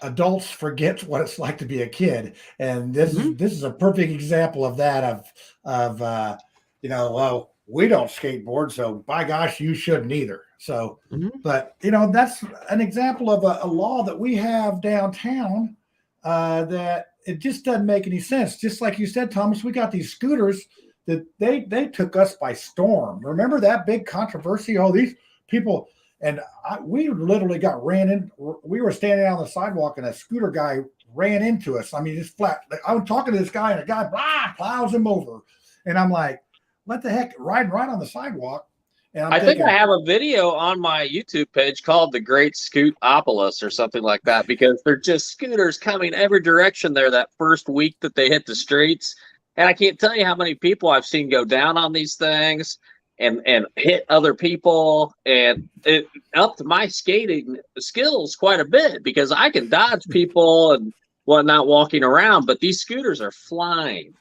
adults forget what it's like to be a kid, and this is a perfect example of that. Well, we don't skateboard, so by gosh, you shouldn't either. So, but that's an example of a law that we have downtown that it just doesn't make any sense. Just like you said, Thomas, we got these scooters that they took us by storm. Remember that big controversy? Oh, these people. And we literally got ran in. We were standing on the sidewalk, and a scooter guy ran into us. I mean, just flat. I was talking to this guy, and a guy plows him over. And I'm like, what the heck? Riding right on the sidewalk. And
I think I have a video on my YouTube page called The Great Scootopolis or something like that, because they're just scooters coming every direction there that first week that they hit the streets. And I can't tell you how many people I've seen go down on these things and hit other people, and it upped my skating skills quite a bit because I can dodge people and whatnot walking around, but these scooters are flying.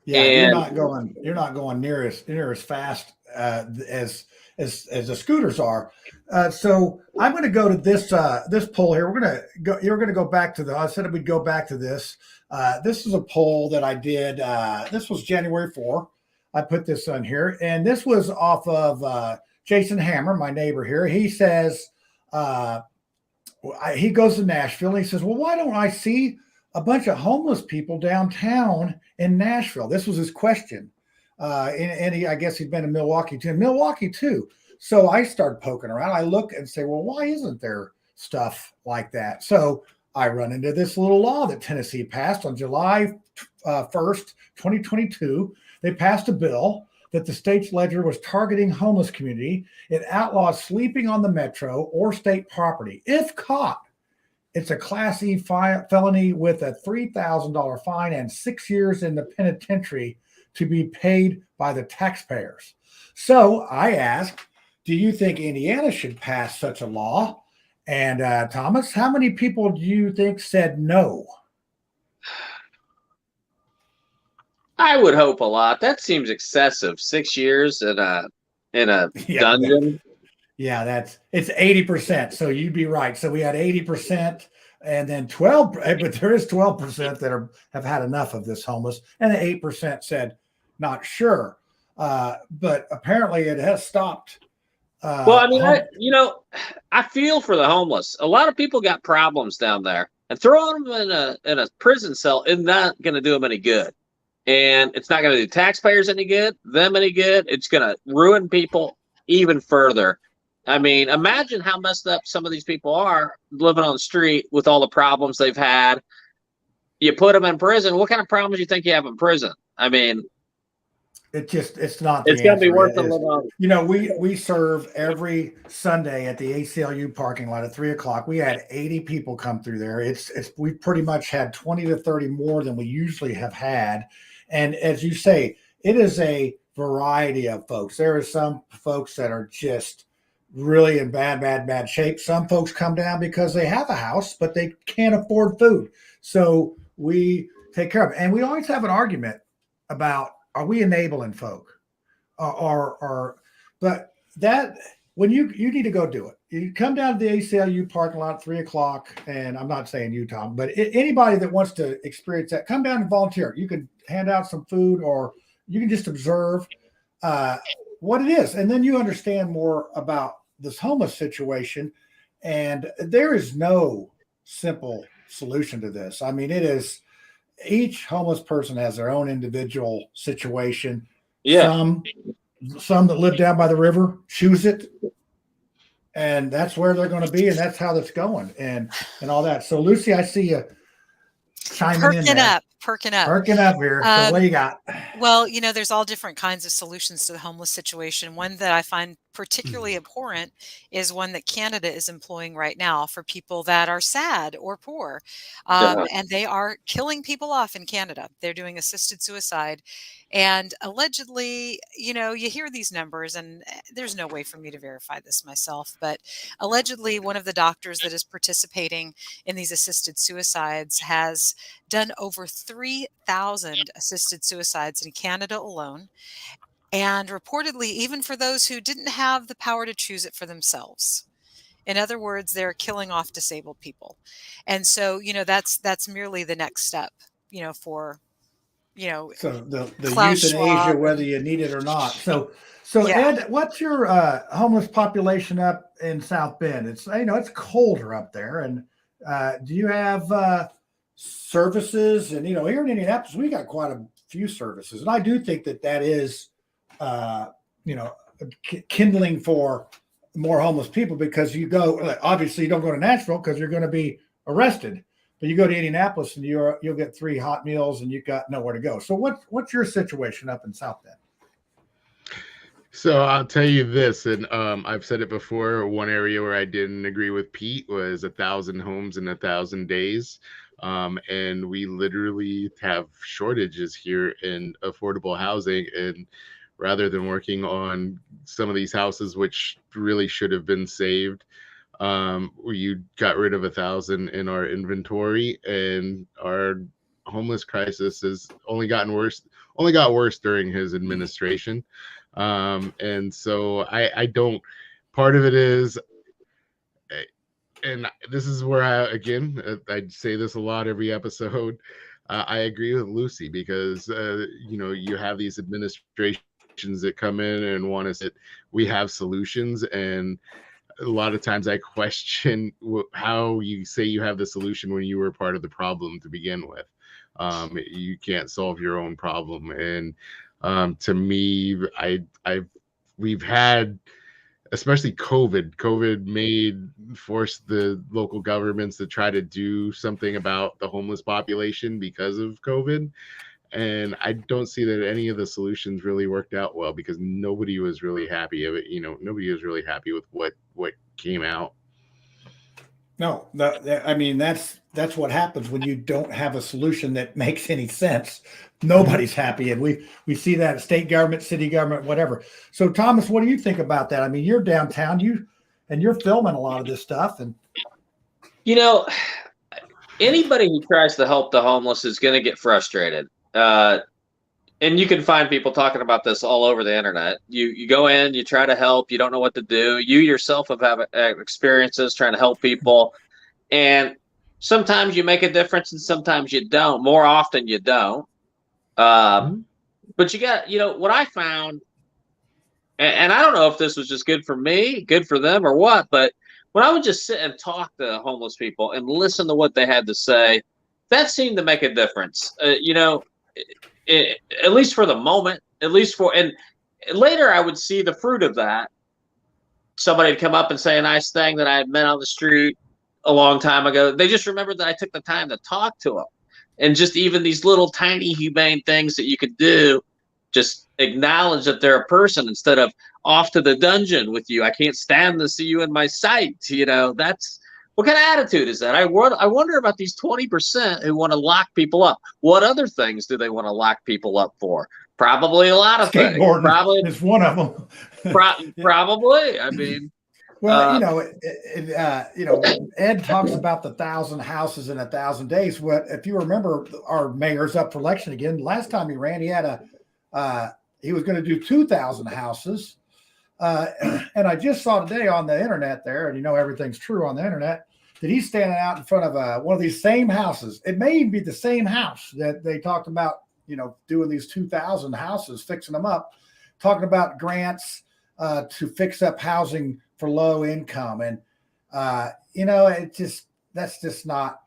Yeah,
And
you're not going near as fast as the scooters are. So I'm going to go to this poll here. You're going to go back to I said we'd go back to this. This is a poll that I did. This was January 4. I put this on here, and this was off of Jason Hammer, my neighbor here. He says he goes to Nashville. And he says, "Well, why don't I see a bunch of homeless people downtown in Nashville?" This was his question. And I guess he'd been in Milwaukee too. So I started poking around. I look and say, well, why isn't there stuff like that? So I run into this little law that Tennessee passed on July 1st, 2022. They passed a bill that the state's ledger was targeting homeless community. It outlaws sleeping on the metro or state property. If caught, it's a Class E felony with a $3,000 fine and 6 years in the penitentiary to be paid by the taxpayers. So I asked, do you think Indiana should pass such a law? And Thomas, how many people do you think said no?
I would hope a lot. That seems excessive. 6 years in a dungeon.
Yeah, it's 80%. So you'd be right. So we had 80%, and then 12, but there is 12% that have had enough of this homeless, and the 8% said not sure. But apparently it has stopped.
Well, I mean, I feel for the homeless. A lot of people got problems down there, and throwing them in a prison cell is not going to do them any good. And it's not going to do taxpayers any good, them any good. It's going to ruin people even further. I mean, imagine how messed up some of these people are living on the street with all the problems they've had. You put them in prison. What kind of problems do you think you have in prison? I mean,
it's not.
It's going to be worth the living on.
You know, we serve every Sunday at the ACLU parking lot at 3:00. We had 80 people come through there. We pretty much had 20 to 30 more than we usually have had. And as you say, it is a variety of folks. There are some folks that are just really in bad shape. Some folks come down because they have a house, but they can't afford food. So we take care of it. And we always have an argument about, are we enabling folk? But that, when you need to go do it. You come down to the ACLU parking lot at 3:00, and I'm not saying you, Tom, but anybody that wants to experience that, come down and volunteer. You can hand out some food, or you can just observe what it is. And then you understand more about this homeless situation. And there is no simple solution to this. I mean, each homeless person has their own individual situation.
Yeah.
Some that live down by the river choose it, and that's where they're going to be, and that's how that's going, and all that. So, Lucy, I see you chiming in there.
Perking up
here. So what do you got?
Well, there's all different kinds of solutions to the homeless situation. One that I find particularly abhorrent is one that Canada is employing right now for people that are sad or poor. And they are killing people off in Canada. They're doing assisted suicide. And allegedly, you hear these numbers, and there's no way for me to verify this myself, but allegedly one of the doctors that is participating in these assisted suicides has done over 3,000 assisted suicides in Canada alone. And reportedly, even for those who didn't have the power to choose it for themselves. In other words, they're killing off disabled people. And so, that's merely the next step, for
so the euthanasia, whether you need it or not. So yeah. Ed, what's your homeless population up in South Bend? It's it's colder up there, and do you have services? And here in Indianapolis, we got quite a few services, and I do think that is kindling for more homeless people, because obviously you don't go to Nashville because you're going to be arrested. But you go to Indianapolis and you'll get 3 hot meals and you've got nowhere to go. So what's your situation up in South Bend?
So I'll tell you this, and I've said it before. One area where I didn't agree with Pete was 1,000 homes in 1,000 days. And we literally have shortages here in affordable housing. And rather than working on some of these houses, which really should have been saved, we got rid of 1,000 in our inventory, and our homeless crisis has only got worse during his administration. And so I don't, part of it is, and this is where I say this a lot every episode. I agree with Lucy because you have these administrations that come in and want us that we have solutions, and a lot of times I question how you say you have the solution when you were part of the problem to begin with. You can't solve your own problem, and to me, we've had, especially COVID forced the local governments to try to do something about the homeless population because of COVID. And I don't see that any of the solutions really worked out well because nobody was really happy of it. Nobody was really happy with what came out.
No, I mean, that's what happens when you don't have a solution that makes any sense. Nobody's happy, and we see that at state government, city government, whatever. So, Thomas, what do you think about that? I mean, you're downtown, you're filming a lot of this stuff, and
anybody who tries to help the homeless is going to get frustrated. And you can find people talking about this all over the internet. You go in, you try to help, you don't know what to do. You yourself have experiences trying to help people, and sometimes you make a difference and sometimes you don't. More often you don't. But you got, what I found, and I don't know if this was just good for me, good for them, or what, but when I would just sit and talk to homeless people and listen to what they had to say, that seemed to make a difference. At least for the moment, and later I would see the fruit of that. Somebody would come up and say a nice thing that I had met on the street a long time ago. They just remembered that I took the time to talk to them. And just even these little tiny humane things that you could do, just acknowledge that they're a person instead of off to the dungeon with you. I can't stand to see you in my sight. That's, what kind of attitude is that? I wonder about these 20% who want to lock people up. What other things do they want to lock people up for? Probably a lot of things.
Probably is one of them.
Probably. I mean,
well, Ed talks about the 1,000 houses in 1,000 days. What if you remember, our mayor's up for election again? Last time he ran, he had he was going to do 2,000 houses. And I just saw today on the internet there, and everything's true on the internet, that he's standing out in front of one of these same houses. It may even be the same house that they talked about, doing these 2,000 houses, fixing them up, talking about grants to fix up housing for low income. And, that's just not,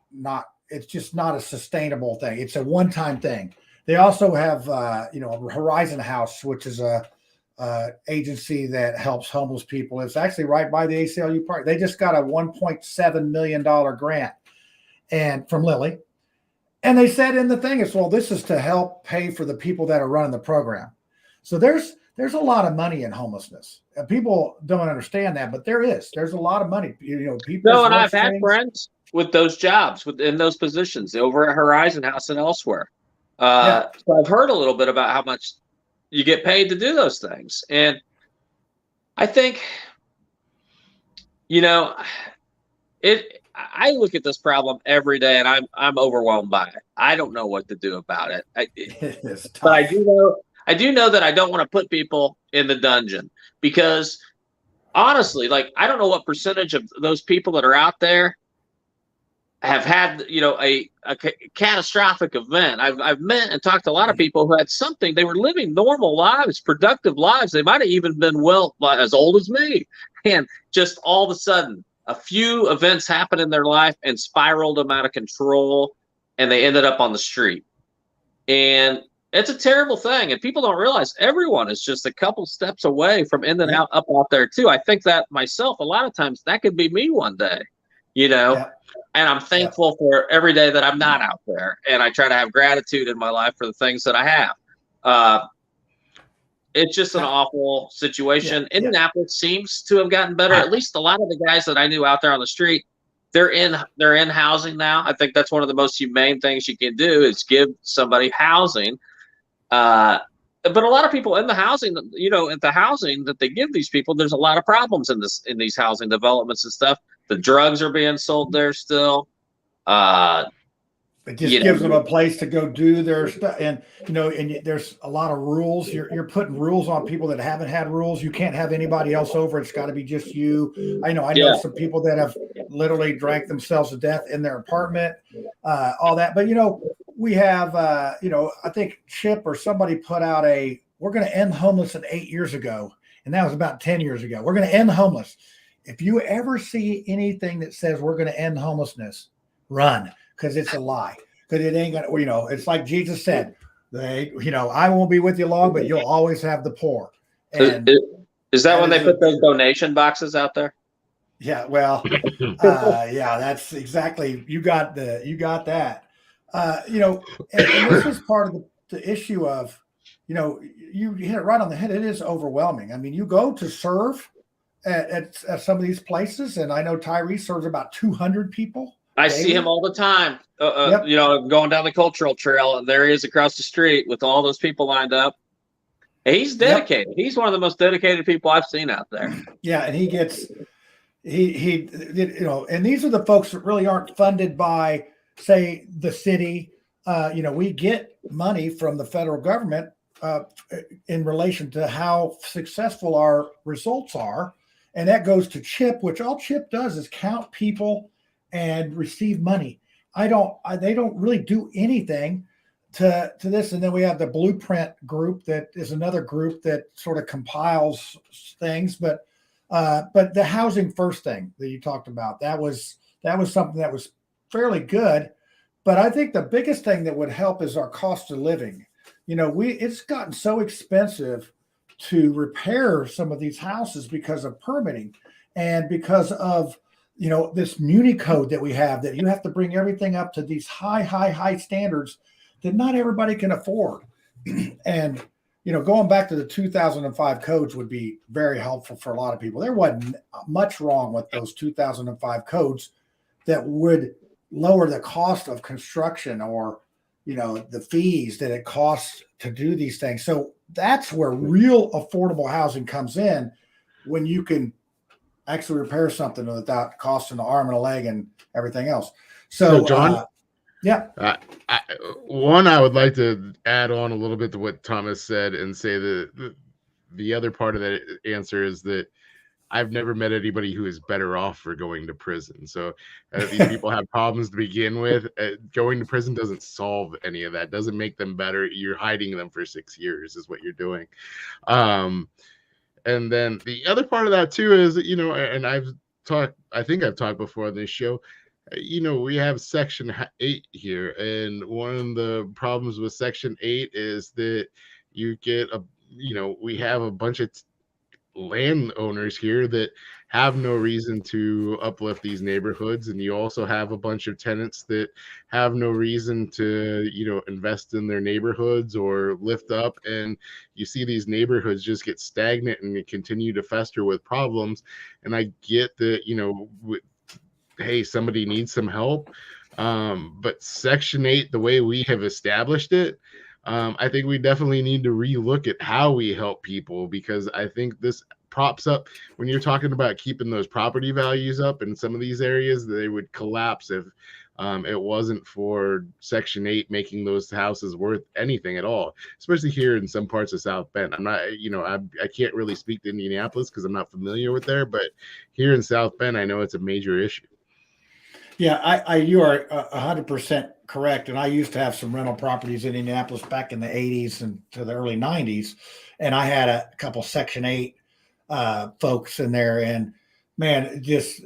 it's just not a sustainable thing. It's a one-time thing. They also have, Horizon House, which is a agency that helps homeless people. It's actually right by the ACLU Park. They just got a $1.7 million grant and from Lilly. And they said in the thing, this is to help pay for the people that are running the program. So there's a lot of money in homelessness. People don't understand that, but there's a lot of money. People.
No, and I've had friends with those jobs, in those positions over at Horizon House and elsewhere. So I've heard a little bit about how much you get paid to do those things. And I think, I look at this problem every day and I'm overwhelmed by it. I don't know what to do about it. But I do know that I don't want to put people in the dungeon because honestly, I don't know what percentage of those people that are out there have had, a catastrophic event. I've met and talked to a lot of people who had something. They were living normal lives, productive lives. They might have even been as old as me. And just all of a sudden, a few events happened in their life and spiraled them out of control, and they ended up on the street. And it's a terrible thing. And people don't realize everyone is just a couple steps away from ending up out there too. I think that myself, a lot of times that could be me one day, And I'm thankful for every day that I'm not out there. And I try to have gratitude in my life for the things that I have. It's just an awful situation. Indianapolis seems to have gotten better. At least a lot of the guys that I knew out there on the street, they're in housing now. I think that's one of the most humane things you can do is give somebody housing. But a lot of people in the housing, at the housing that they give these people, there's a lot of problems in these housing developments and stuff. The drugs are being sold there still.
It just gives them a place to go do their stuff, and there's a lot of rules. You're putting rules on people that haven't had rules. You can't have anybody else over. It's got to be just you. I know some people that have literally drank themselves to death in their apartment, all that. But we have, I think Chip or somebody put out we're going to end homeless 8 years ago, and that was about 10 years ago. We're going to end homeless. If you ever see anything that says we're going to end homelessness, run. Because it's a lie. Because it ain't gonna, it's like Jesus said, I won't be with you long, but you'll always have the poor. And
is that when they put those donation boxes out there?
Yeah, well, yeah, that's exactly. You got that. And this is part of the issue of, you hit it right on the head. It is overwhelming. I mean, you go to serve at some of these places, and I know Tyree serves about 200 people.
I see him all the time, going down the cultural trail, and there he is across the street with all those people lined up. He's dedicated. Yep. He's one of the most dedicated people I've seen out there.
Yeah, and he and these are the folks that really aren't funded by, say, the city. We get money from the federal government in relation to how successful our results are, and that goes to Chip, which all Chip does is count people and receive money. They don't really do anything to this. And then we have the Blueprint group that is another group that sort of compiles things. But the housing first thing that you talked about, that was something that was fairly good. But I think the biggest thing that would help is our cost of living. It's gotten so expensive to repair some of these houses because of permitting and because of this muni code that we have, that you have to bring everything up to these high standards that not everybody can afford. And, going back to the 2005 codes would be very helpful for a lot of people. There wasn't much wrong with those 2005 codes that would lower the cost of construction or, the fees that it costs to do these things. So that's where real affordable housing comes in, when you can actually repair something without costing an arm and a leg and everything else. So
John,
I
would like to add on a little bit to what Thomas said and say the other part of that answer is that I've never met anybody who is better off for going to prison. So these people have problems to begin with. Going to prison doesn't solve any of that. Doesn't make them better. You're hiding them for 6 years is what you're doing. And then the other part of that too is, and I think I've talked before on this show, we have Section 8 here. And one of the problems with Section 8 is that you get we have a bunch of landowners here that have no reason to uplift these neighborhoods, and you also have a bunch of tenants that have no reason to invest in their neighborhoods or lift up, and you see these neighborhoods just get stagnant and continue to fester with problems. And I get that hey, somebody needs some help, but Section 8, the way we have established it, I think we definitely need to relook at how we help people, because I think this props up, when you're talking about keeping those property values up in some of these areas, they would collapse if it wasn't for Section 8 making those houses worth anything at all, especially here in some parts of South Bend. I'm not, I can't really speak to Indianapolis because I'm not familiar with there, but here in South Bend, I know it's a major issue.
Yeah, you are 100% correct. And I used to have some rental properties in Indianapolis back in the 80s and to the early 90s. And I had a couple Section 8 folks in there. And man, just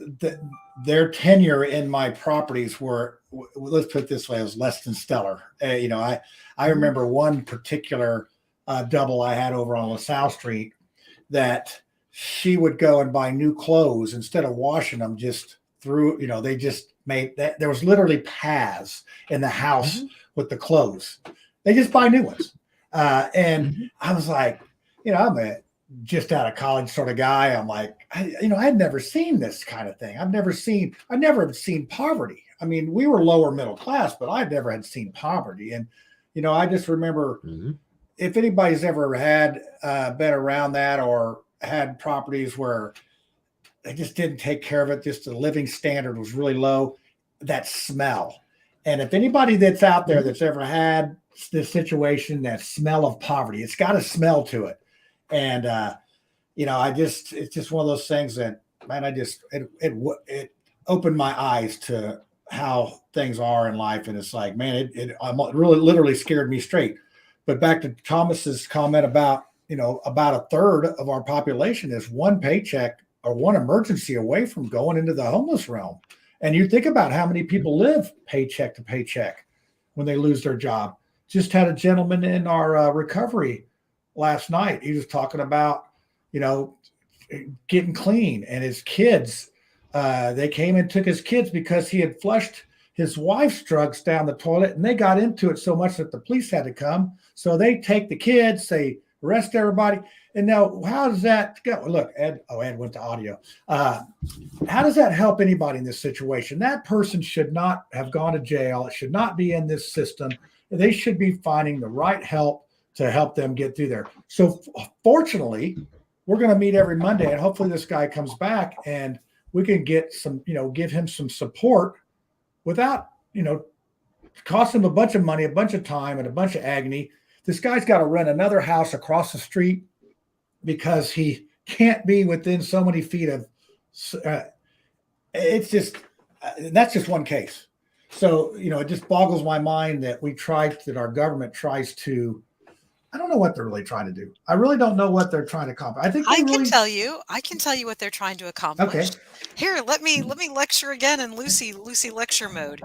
their tenure in my properties were, let's put it this way, it was less than stellar. I remember one particular double I had over on LaSalle Street that she would go and buy new clothes instead of washing them, just through, they just made that. There was literally paths in the house with the clothes. They just buy new ones. And I was like, I'm just out of college sort of guy. I'm like, I'd never seen this kind of thing. I've never seen poverty. I mean, we were lower middle class, but I've never had seen poverty. And, I just remember if anybody's ever had been around that or had properties where they just didn't take care of it, just the living standard was really low, that smell. And if anybody that's out there that's ever had this situation, that smell of poverty, it's got a smell to it. And, it's just one of those things that, man, it opened my eyes to how things are in life. And it's like, man, it really literally scared me straight. But back to Thomas's comment about, about a third of our population is one paycheck or one emergency away from going into the homeless realm. And you think about how many people live paycheck to paycheck when they lose their job. Just had a gentleman in our recovery last night. He was talking about, getting clean, and his kids, they came and took his kids because he had flushed his wife's drugs down the toilet, and they got into it so much that the police had to come. So they take the kids, they arrest everybody. And now, how does that go? Look, Ed went to audio. How does that help anybody in this situation? That person should not have gone to jail. It should not be in this system. They should be finding the right help to help them get through there. So fortunately, we're going to meet every Monday, and hopefully this guy comes back and we can get some, give him some support without, cost him a bunch of money, a bunch of time, and a bunch of agony. This guy's got to rent another house across the street because he can't be within so many feet of, it's just, that's just one case. So, it just boggles my mind that our government tries to, I don't know what they're really trying to do. I really don't know what they're trying to accomplish. I can
tell you what they're trying to accomplish.
Okay.
Here, let me lecture again in Lucy lecture mode.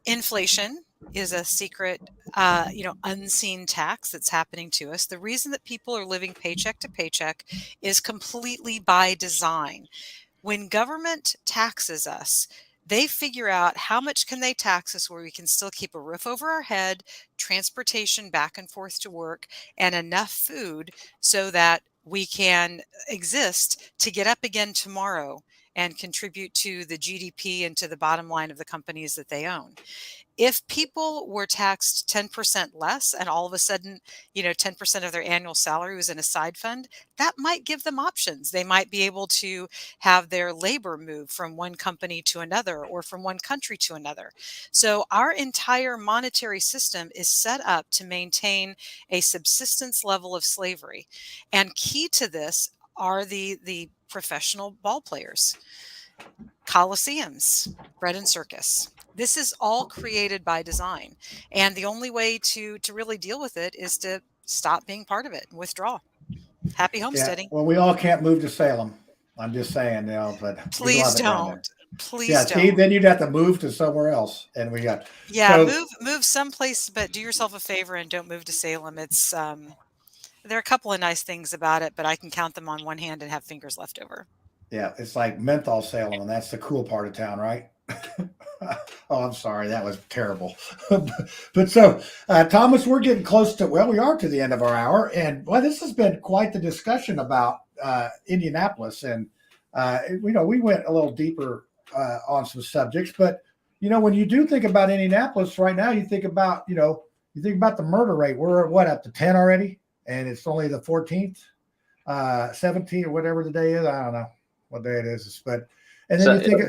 Inflation is a secret, unseen tax that's happening to us. The reason that people are living paycheck to paycheck is completely by design. When government taxes us, they figure out how much can they tax us where we can still keep a roof over our head, transportation back and forth to work, and enough food so that we can exist to get up again tomorrow and contribute to the GDP and to the bottom line of the companies that they own. If people were taxed 10% less and all of a sudden, 10% of their annual salary was in a side fund, that might give them options. They might be able to have their labor move from one company to another or from one country to another. So our entire monetary system is set up to maintain a subsistence level of slavery. And key to this are the professional ball players, coliseums, bread and circus. This is all created by design. And the only way to really deal with it is to stop being part of it and withdraw. Happy homesteading.
Yeah, well, we all can't move to Salem. I'm just saying, but
please don't. Please don't.
See, then you'd have to move to somewhere else. And we got
move someplace, but do yourself a favor and don't move to Salem. It's there are a couple of nice things about it, but I can count them on one hand and have fingers left over.
Yeah, it's like menthol Salem, and that's the cool part of town, right? Oh, I'm sorry. That was terrible. But so, Thomas, we're getting close to, we are to the end of our hour. And, this has been quite the discussion about Indianapolis. And, we went a little deeper on some subjects. But, when you do think about Indianapolis right now, you think about, the murder rate. We're at up to 10 already? And it's only the 14th, 17th, or whatever the day is. I don't know what day it is. But and then you think,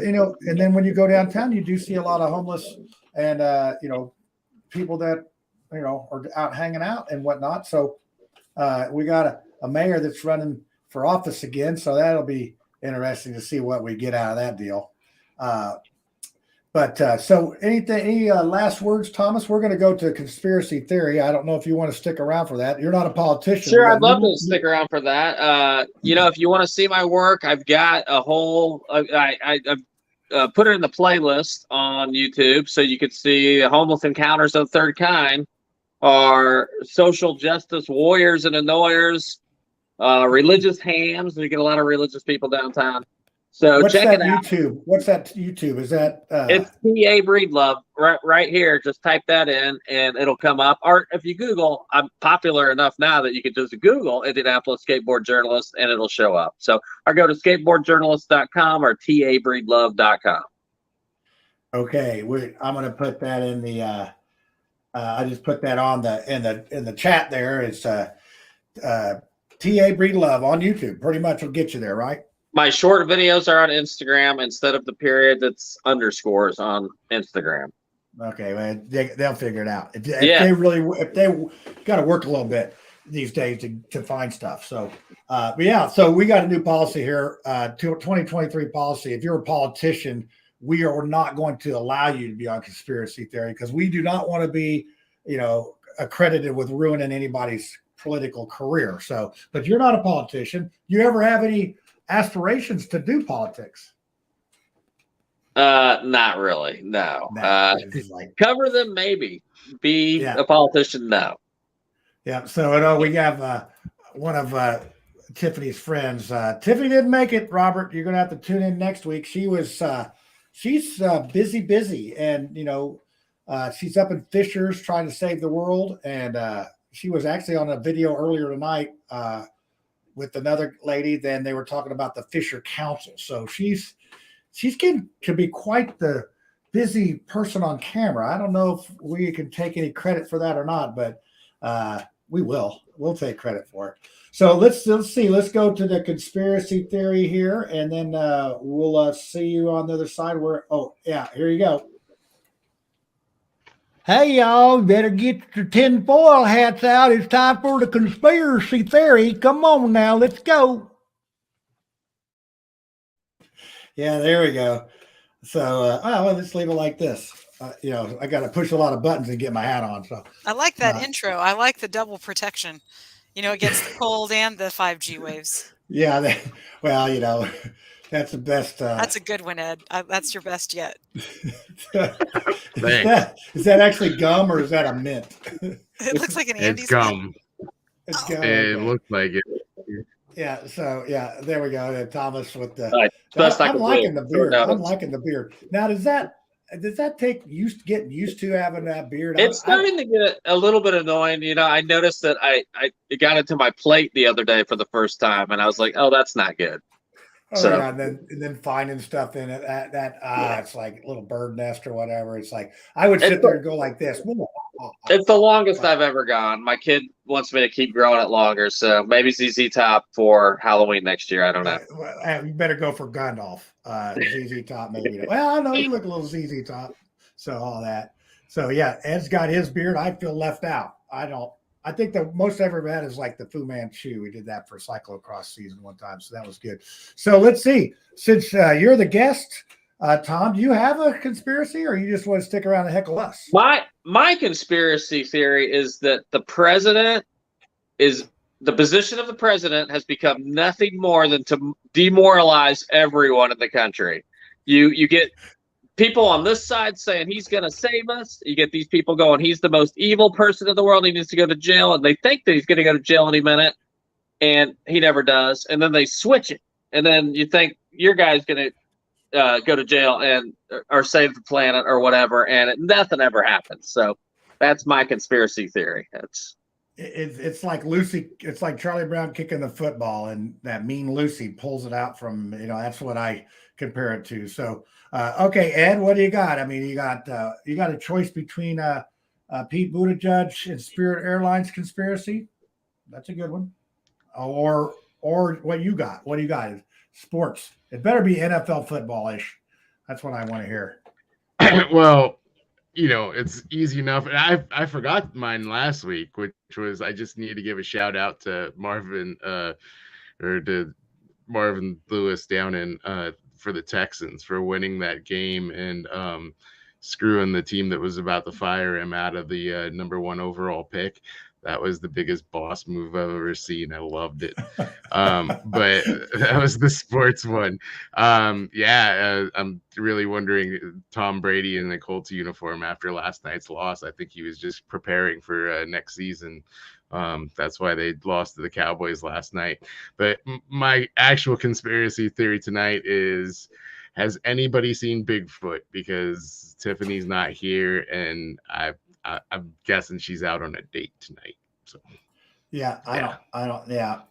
and then when you go downtown, you do see a lot of homeless and, people that, are out hanging out and whatnot. So we got a mayor that's running for office again. So that'll be interesting to see what we get out of that deal. So any last words, Thomas? We're going to go to conspiracy theory. I don't know if you want to stick around for that. You're not a politician.
Sure, I'd love to stick around for that. If you want to see my work, I've got a whole. I've put it in the playlist on YouTube, so you could see homeless encounters of the third kind, are social justice warriors and annoyers, religious hams. We get a lot of religious people downtown. So
What's
check
that
it out.
YouTube? What's that YouTube? Is that
It's TA Breedlove right here. Just type that in and it'll come up. Or if you Google, I'm popular enough now that you can just Google Indianapolis skateboard journalist and it'll show up. So or go to skateboardjournalist.com or tabreedlove.com.
okay? I'm going to put that in the. I just put that on in the chat there. It's TA Breedlove on YouTube. Pretty much will get you there, right?
My short videos are on Instagram instead of the period. It's underscores on Instagram.
Okay, well, they'll figure it out. If they got to work a little bit these days to find stuff. So, but yeah, so we got a new policy here, 2023 policy. If you're a politician, we are not going to allow you to be on conspiracy theory because we do not want to be, accredited with ruining anybody's political career. So, but you're not a politician. You ever have any aspirations to do politics?
Not really. No. Cover them, maybe. Be a politician, no.
Yeah. So we have one of Tiffany's friends. Tiffany didn't make it. Robert, you're gonna have to tune in next week. She's busy, and she's up in Fishers trying to save the world, and she was actually on a video earlier tonight with another lady. Then they were talking about the Fisher Council. So she's getting to be quite the busy person on camera. I don't know if we can take any credit for that or not, but we will. We'll take credit for it. So let's see. Let's go to the conspiracy theory here, and then we'll see you on the other side. Here you go. Hey, y'all, better get your tinfoil hats out. It's time for the conspiracy theory. Come on now, let's go. Yeah, there we go. So, let's leave it like this. I got to push a lot of buttons and get my hat on. So
I like that intro. I like the double protection. Against the cold and the 5G waves.
Yeah, that's the best.
That's a good one, Ed. That's your best yet.
Is that actually gum or is that a mint?
It looks like an Andy's.
It's gum.
It's gum.
It looks like it.
Yeah. So there we go. Thomas with the.
I'm
liking the beard. I'm liking the beard. Now, does that take getting used to having that beard?
It's starting to get a little bit annoying. I noticed that it got into my plate the other day for the first time, and I was like, "Oh, that's not good."
Yeah, and then finding stuff in it it's like a little bird nest or whatever. It's like I would sit there and go like this.
It's the longest I've ever gone. My kid wants me to keep growing it longer, so maybe ZZ Top for Halloween next year. I don't know.
You better go for Gandalf. ZZ Top, maybe. Well, I know you look a little ZZ Top. So all that. So yeah, Ed's got his beard. I feel left out. I don't. I think the most I ever had is like the Fu Manchu. We did that for cyclocross season one time, so that was good. So let's see. Since you're the guest, Tom, do you have a conspiracy, or you just want to stick around and heckle us?
My conspiracy theory is that the position of the president has become nothing more than to demoralize everyone in the country. You get people on this side saying he's going to save us. You get these people going, he's the most evil person in the world. He needs to go to jail. And they think that he's going to go to jail any minute. And he never does. And then they switch it. And then you think your guy's going to go to jail or save the planet or whatever. And nothing ever happens. So that's my conspiracy theory.
It's like Lucy. It's like Charlie Brown kicking the football, and that mean Lucy pulls it out from. That's what I compare it to. So, okay, Ed, what do you got? I mean, you got a choice between Pete Buttigieg and Spirit Airlines conspiracy. That's a good one. Or what you got? What do you got? Sports. It better be NFL football-ish. That's what I want to hear.
Well, it's easy enough. And I forgot mine last week, which was I just need to give a shout out to Marvin Lewis down in for the Texans for winning that game and screwing the team that was about to fire him out of the number 1 overall pick. That was the biggest boss move I've ever seen. I loved it. But that was the sports one. I'm really wondering Tom Brady in the Colts uniform after last night's loss. I think he was just preparing for next season That's why they lost to the Cowboys last night. But my actual conspiracy theory tonight is, has anybody seen Bigfoot? Because Tiffany's not here, and I'm guessing she's out on a date tonight. So
Yeah,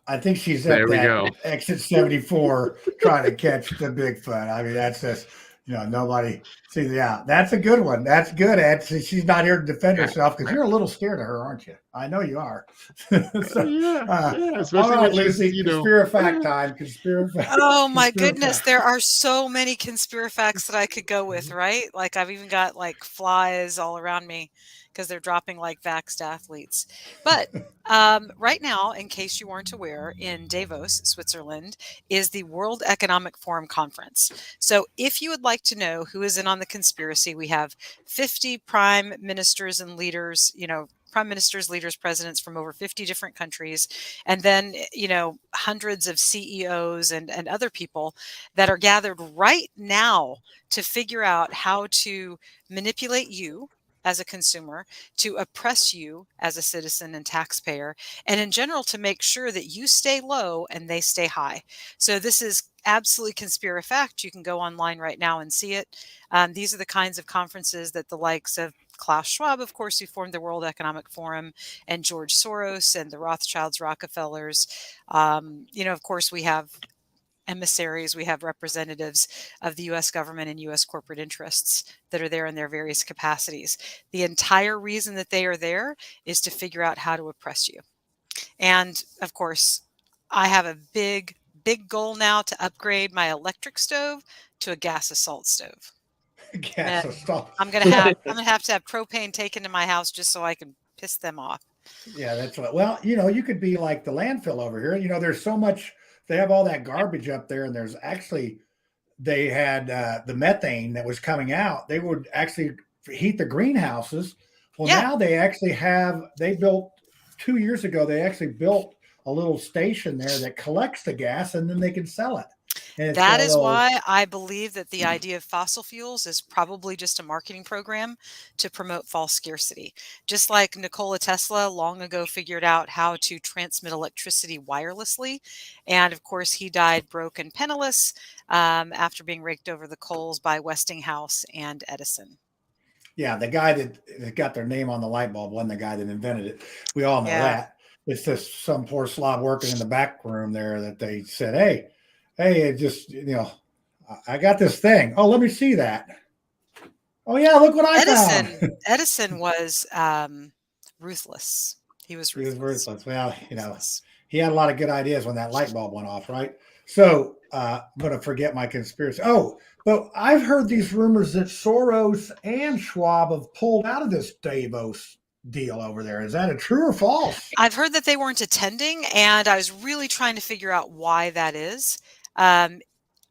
I think she's
there
at
we
that
go.
exit 74 trying to catch the Bigfoot. I mean, that's just, nobody sees. Yeah, that's a good one. That's good, Ed. She's not here to defend herself because you're a little scared of her, aren't you? I know you are.
Especially
all right,
when she's,
Lucy, conspiracy fact time.
Oh my
Conspiracy
goodness,
fact.
there are so many facts that I could go with, right? Like I've even got like flies all around me because they're dropping like vaxxed athletes. But right now, in case you weren't aware, in Davos, Switzerland, is the World Economic Forum conference. So if you would like to know who is in on the conspiracy, we have 50 prime ministers and leaders, prime ministers, leaders, presidents from over 50 different countries, and then, hundreds of CEOs and other people that are gathered right now to figure out how to manipulate you as a consumer, to oppress you as a citizen and taxpayer, and in general to make sure that you stay low and they stay high. So this is absolutely conspiracy fact. You can go online right now and see it. These are the kinds of conferences that the likes of Klaus Schwab, of course, who formed the World Economic Forum, and George Soros and the Rothschilds, Rockefellers. Of course, we have emissaries, we have representatives of the U.S. government and U.S. corporate interests that are there in their various capacities. The entire reason that they are there is to figure out how to oppress you. And of course, I have a big goal now to upgrade my electric stove to a gas assault stove.
Gas assault.
I'm gonna have to have propane taken to my house just so I can piss them off.
Yeah, that's what. Well, you could be like the landfill over here. There's so much. They have all that garbage up there, and there's actually they had the methane that was coming out. They would actually heat the greenhouses. Well, now they actually they built 2 years ago. They actually built a little station there that collects the gas, and then they can sell it. And
that is why I believe that the idea of fossil fuels is probably just a marketing program to promote false scarcity. Just like Nikola Tesla long ago figured out how to transmit electricity wirelessly. And of course, he died broke and penniless after being raked over the coals by Westinghouse and Edison.
Yeah, the guy that got their name on the light bulb wasn't the guy that invented it. We all know that. It's just some poor slob working in the back room there that they said, hey, it just, I got this thing. Oh, let me see that. Oh, yeah, look what I found.
Edison was ruthless. He was ruthless.
Well, he had a lot of good ideas when that light bulb went off, right? So I'm going to forget my conspiracy. Oh, but I've heard these rumors that Soros and Schwab have pulled out of this Davos deal over there. Is that a true or false?
I've heard that they weren't attending, and I was really trying to figure out why that is.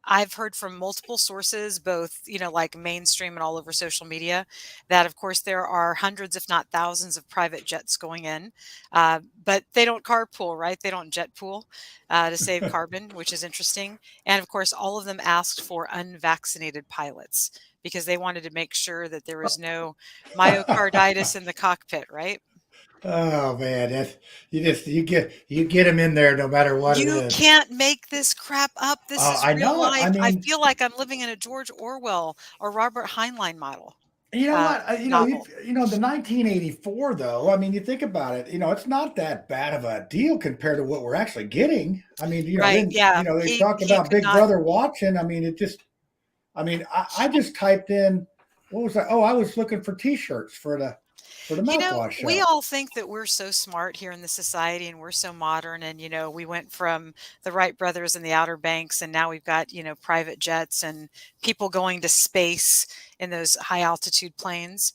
I've heard from multiple sources, both, like mainstream and all over social media, that of course there are hundreds, if not thousands of private jets going in, but they don't carpool, right? They don't jet pool to save carbon, which is interesting. And of course, all of them asked for unvaccinated pilots because they wanted to make sure that there was no myocarditis in the cockpit, right?
Oh man, you get them in there no matter what it is.
You can't make this crap up. This is real life.
I mean,
I feel like I'm living in a George Orwell or Robert Heinlein model.
You know what? The 1984 though. I mean, you think about it. It's not that bad of a deal compared to what we're actually getting. I mean, they talk about Big Brother watching. I mean, I just typed in what was that? Oh, I was looking for T-shirts for the Mouthwash show.
We all think that we're so smart here in the society and we're so modern. And, we went from the Wright brothers and the Outer Banks, and now we've got, private jets and people going to space in those high altitude planes.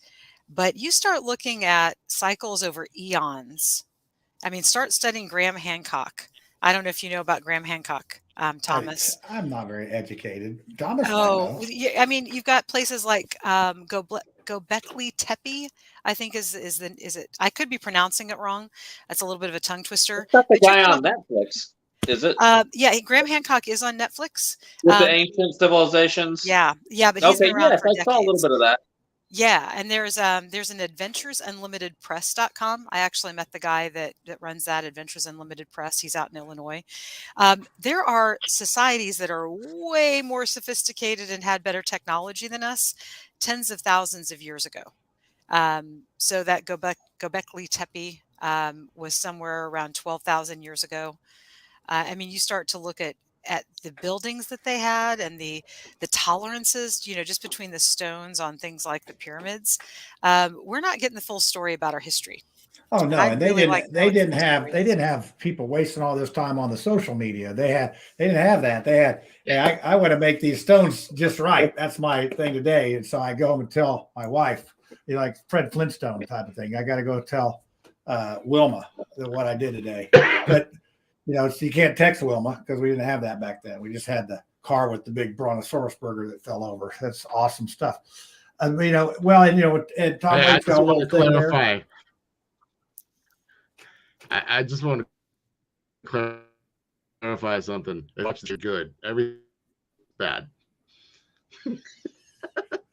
But you start looking at cycles over eons. I mean, start studying Graham Hancock. I don't know if you know about Graham Hancock, Thomas.
I'm not very educated. Thomas.
Oh, I mean, you've got places like Göbekli Tepe, I think is it? I could be pronouncing it wrong. That's a little bit of a tongue twister.
That's the guy on Netflix, is it?
Yeah, Graham Hancock is on Netflix.
With the ancient civilizations.
Yeah, but he's been around for decades.
I saw a little bit of that.
Yeah, and there's an adventuresunlimitedpress.com. I actually met the guy that runs that, Adventures Unlimited Press. He's out in Illinois. There are societies that are way more sophisticated and had better technology than us tens of thousands of years ago. So that Göbekli Tepe was somewhere around 12,000 years ago. I mean, you start to look at the buildings that they had and the tolerances, just between the stones on things like the pyramids. We're not getting the full story about our history.
Oh
And
no,
I
and
really like knowing some
they
stories.
didn't have people wasting all this time on the social media. They didn't have that. They had, hey, I want to make these stones just right. That's my thing today. And so I go home and tell my wife, like Fred Flintstone type of thing. I got to go tell Wilma what I did today. But so you can't text Wilma because we didn't have that back then. We just had the car with the big brontosaurus burger that fell over. That's awesome stuff. And Tom
I
Waits
just
got a
want
little
to
thing there.
clarify. I just want to clarify something. Watch this, you're good. Everything's bad.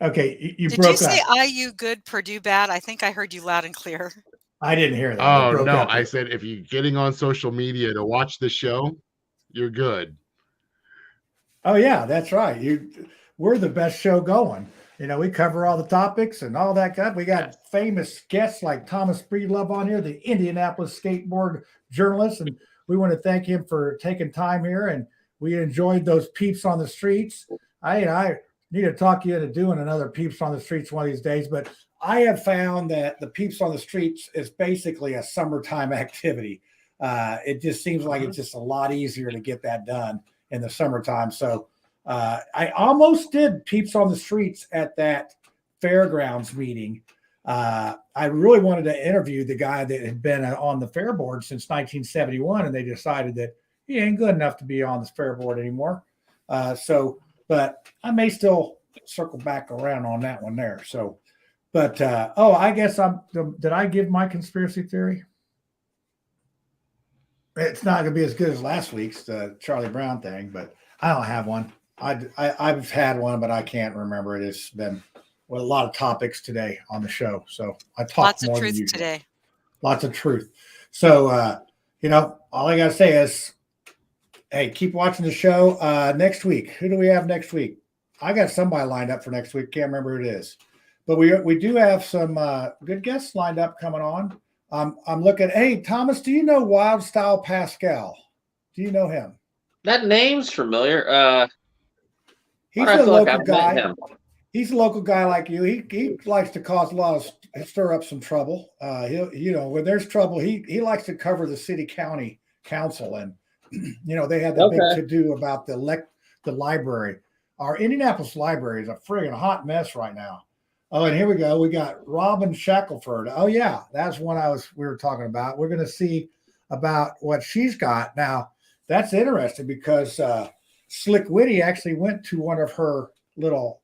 Okay, you
Did
broke
you say
up.
IU good, Purdue bad? I think I heard you loud and clear.
I didn't hear that. It
Oh
broke
no,
up
I
there.
said if you're getting on social media to watch the show, you're good.
Oh yeah, that's right. We're the best show going. We cover all the topics and all that stuff. We got famous guests like Thomas Breedlove on here, the Indianapolis skateboard journalist, and we want to thank him for taking time here. And we enjoyed those peeps on the streets. I need to talk you into doing another peeps on the streets one of these days, but I have found that the peeps on the streets is basically a summertime activity. It just seems like it's just a lot easier to get that done in the summertime. So I almost did peeps on the streets at that fairgrounds meeting. I really wanted to interview the guy that had been on the fair board since 1971, and they decided that he ain't good enough to be on the fair board anymore. But I may still circle back around on that one there. So, but I guess did I give my conspiracy theory? It's not going to be as good as last week's Charlie Brown thing, but I don't have one. I've had one, but I can't remember it. It's been a lot of topics today on the show, so I talked more than usual.
Today.
Lots of truth. So all I got to say is, hey, keep watching the show. Next week, who do we have next week? I got somebody lined up for next week. Can't remember who it is, but we do have some good guests lined up coming on. I'm looking. Hey, Thomas, do you know Wild Style Pascal? Do you know him?
That name's familiar.
He's a local guy. He's a local guy like you. He likes to cause a lot of stir up some trouble. When there's trouble, he likes to cover the city county council, and they had the big to do about the library. Our Indianapolis library is a friggin' hot mess right now. Oh, and here we go. We got Robin Shackelford. Oh yeah, that's one we were talking about. We're going to see about what she's got now. That's interesting because Slick Witty actually went to one of her little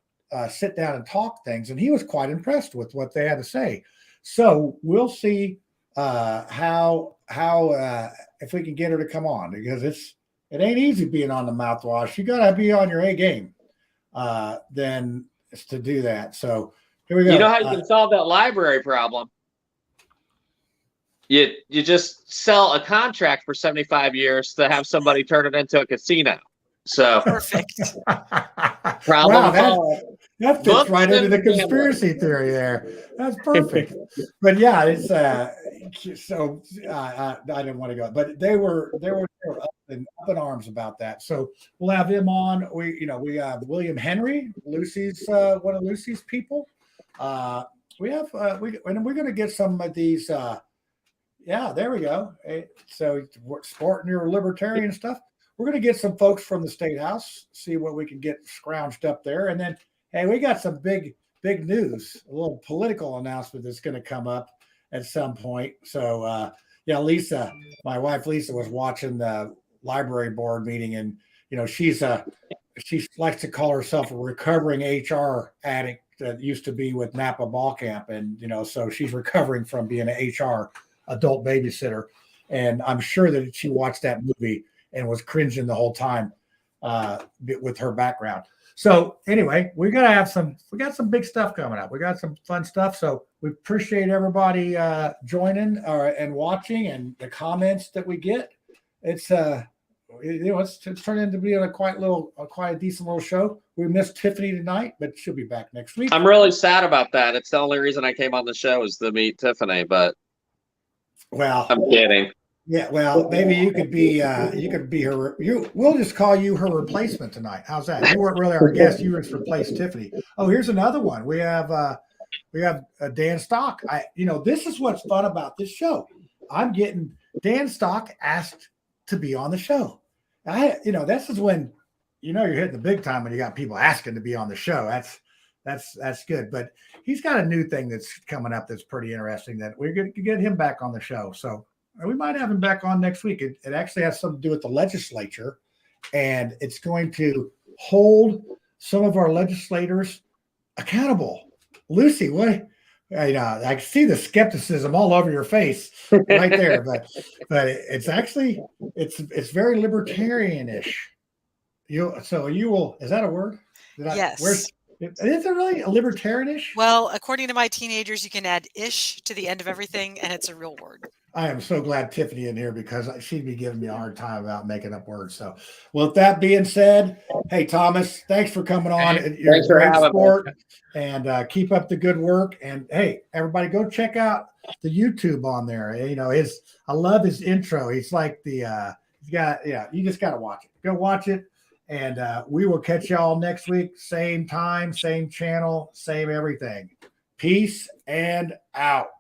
sit down and talk things, and he was quite impressed with what they had to say. So we'll see how if we can get her to come on, because it ain't easy being on the Mouthwash. You got to be on your A game then to do that. So here we go.
You know how you can solve that library problem? You just sell a contract for 75 years to have somebody turn it into a casino. So
perfect.
Problem
solved. That fits right into the conspiracy theory there. That's perfect. But yeah, it's so I didn't want to go, but they were up in arms about that. So we'll have him on. We have William Henry, Lucy's one of Lucy's people. We have and we're going to get some of these. Yeah, there we go. So we're sporting your libertarian stuff. We're going to get some folks from the State House, see what we can get scrounged up there. And then, hey, we got some big news, a little political announcement that's going to come up at some point. So, Lisa, my wife, Lisa, was watching the library board meeting, and, she likes to call herself a recovering HR addict that used to be with Napa Ball Camp. And, so she's recovering from being an HR adult babysitter. And I'm sure that she watched that movie and was cringing the whole time. with her background. So anyway, we got some big stuff coming up. We got some fun stuff. So we appreciate everybody joining and watching, and the comments that we get. It's it's turned into being a quite a decent little show. We missed Tiffany tonight, but she'll be back next week.
I'm really sad about that. It's the only reason I came on the show is to meet Tiffany, but
well,
I'm kidding.
Yeah, well, maybe you could be her. We'll just call you her replacement tonight. How's that? You weren't really our guest. You just replaced Tiffany. Oh, here's another one. We have Dan Stock. This is what's fun about this show. I'm getting Dan Stock asked to be on the show. This is when you're hitting the big time when you got people asking to be on the show. That's good. But he's got a new thing that's coming up that's pretty interesting that we're going to get him back on the show. So we might have him back on next week. It actually has something to do with the legislature, and it's going to hold some of our legislators accountable. Lucy, what? I see the skepticism all over your face right there, but it's actually it's very libertarianish. Is that a word?
Yes.
Is it really a libertarianish?
Well, according to my teenagers, you can add ish to the end of everything, and it's a real word.
I am so glad Tiffany in here because she'd be giving me a hard time about making up words. So, with that being said, hey Thomas, thanks for coming on. You're a great sport, and keep up the good work. And hey, everybody, go check out the YouTube on there. I love his intro. He's like you just got to watch it. Go watch it, and we will catch y'all next week. Same time, same channel, same everything. Peace and out.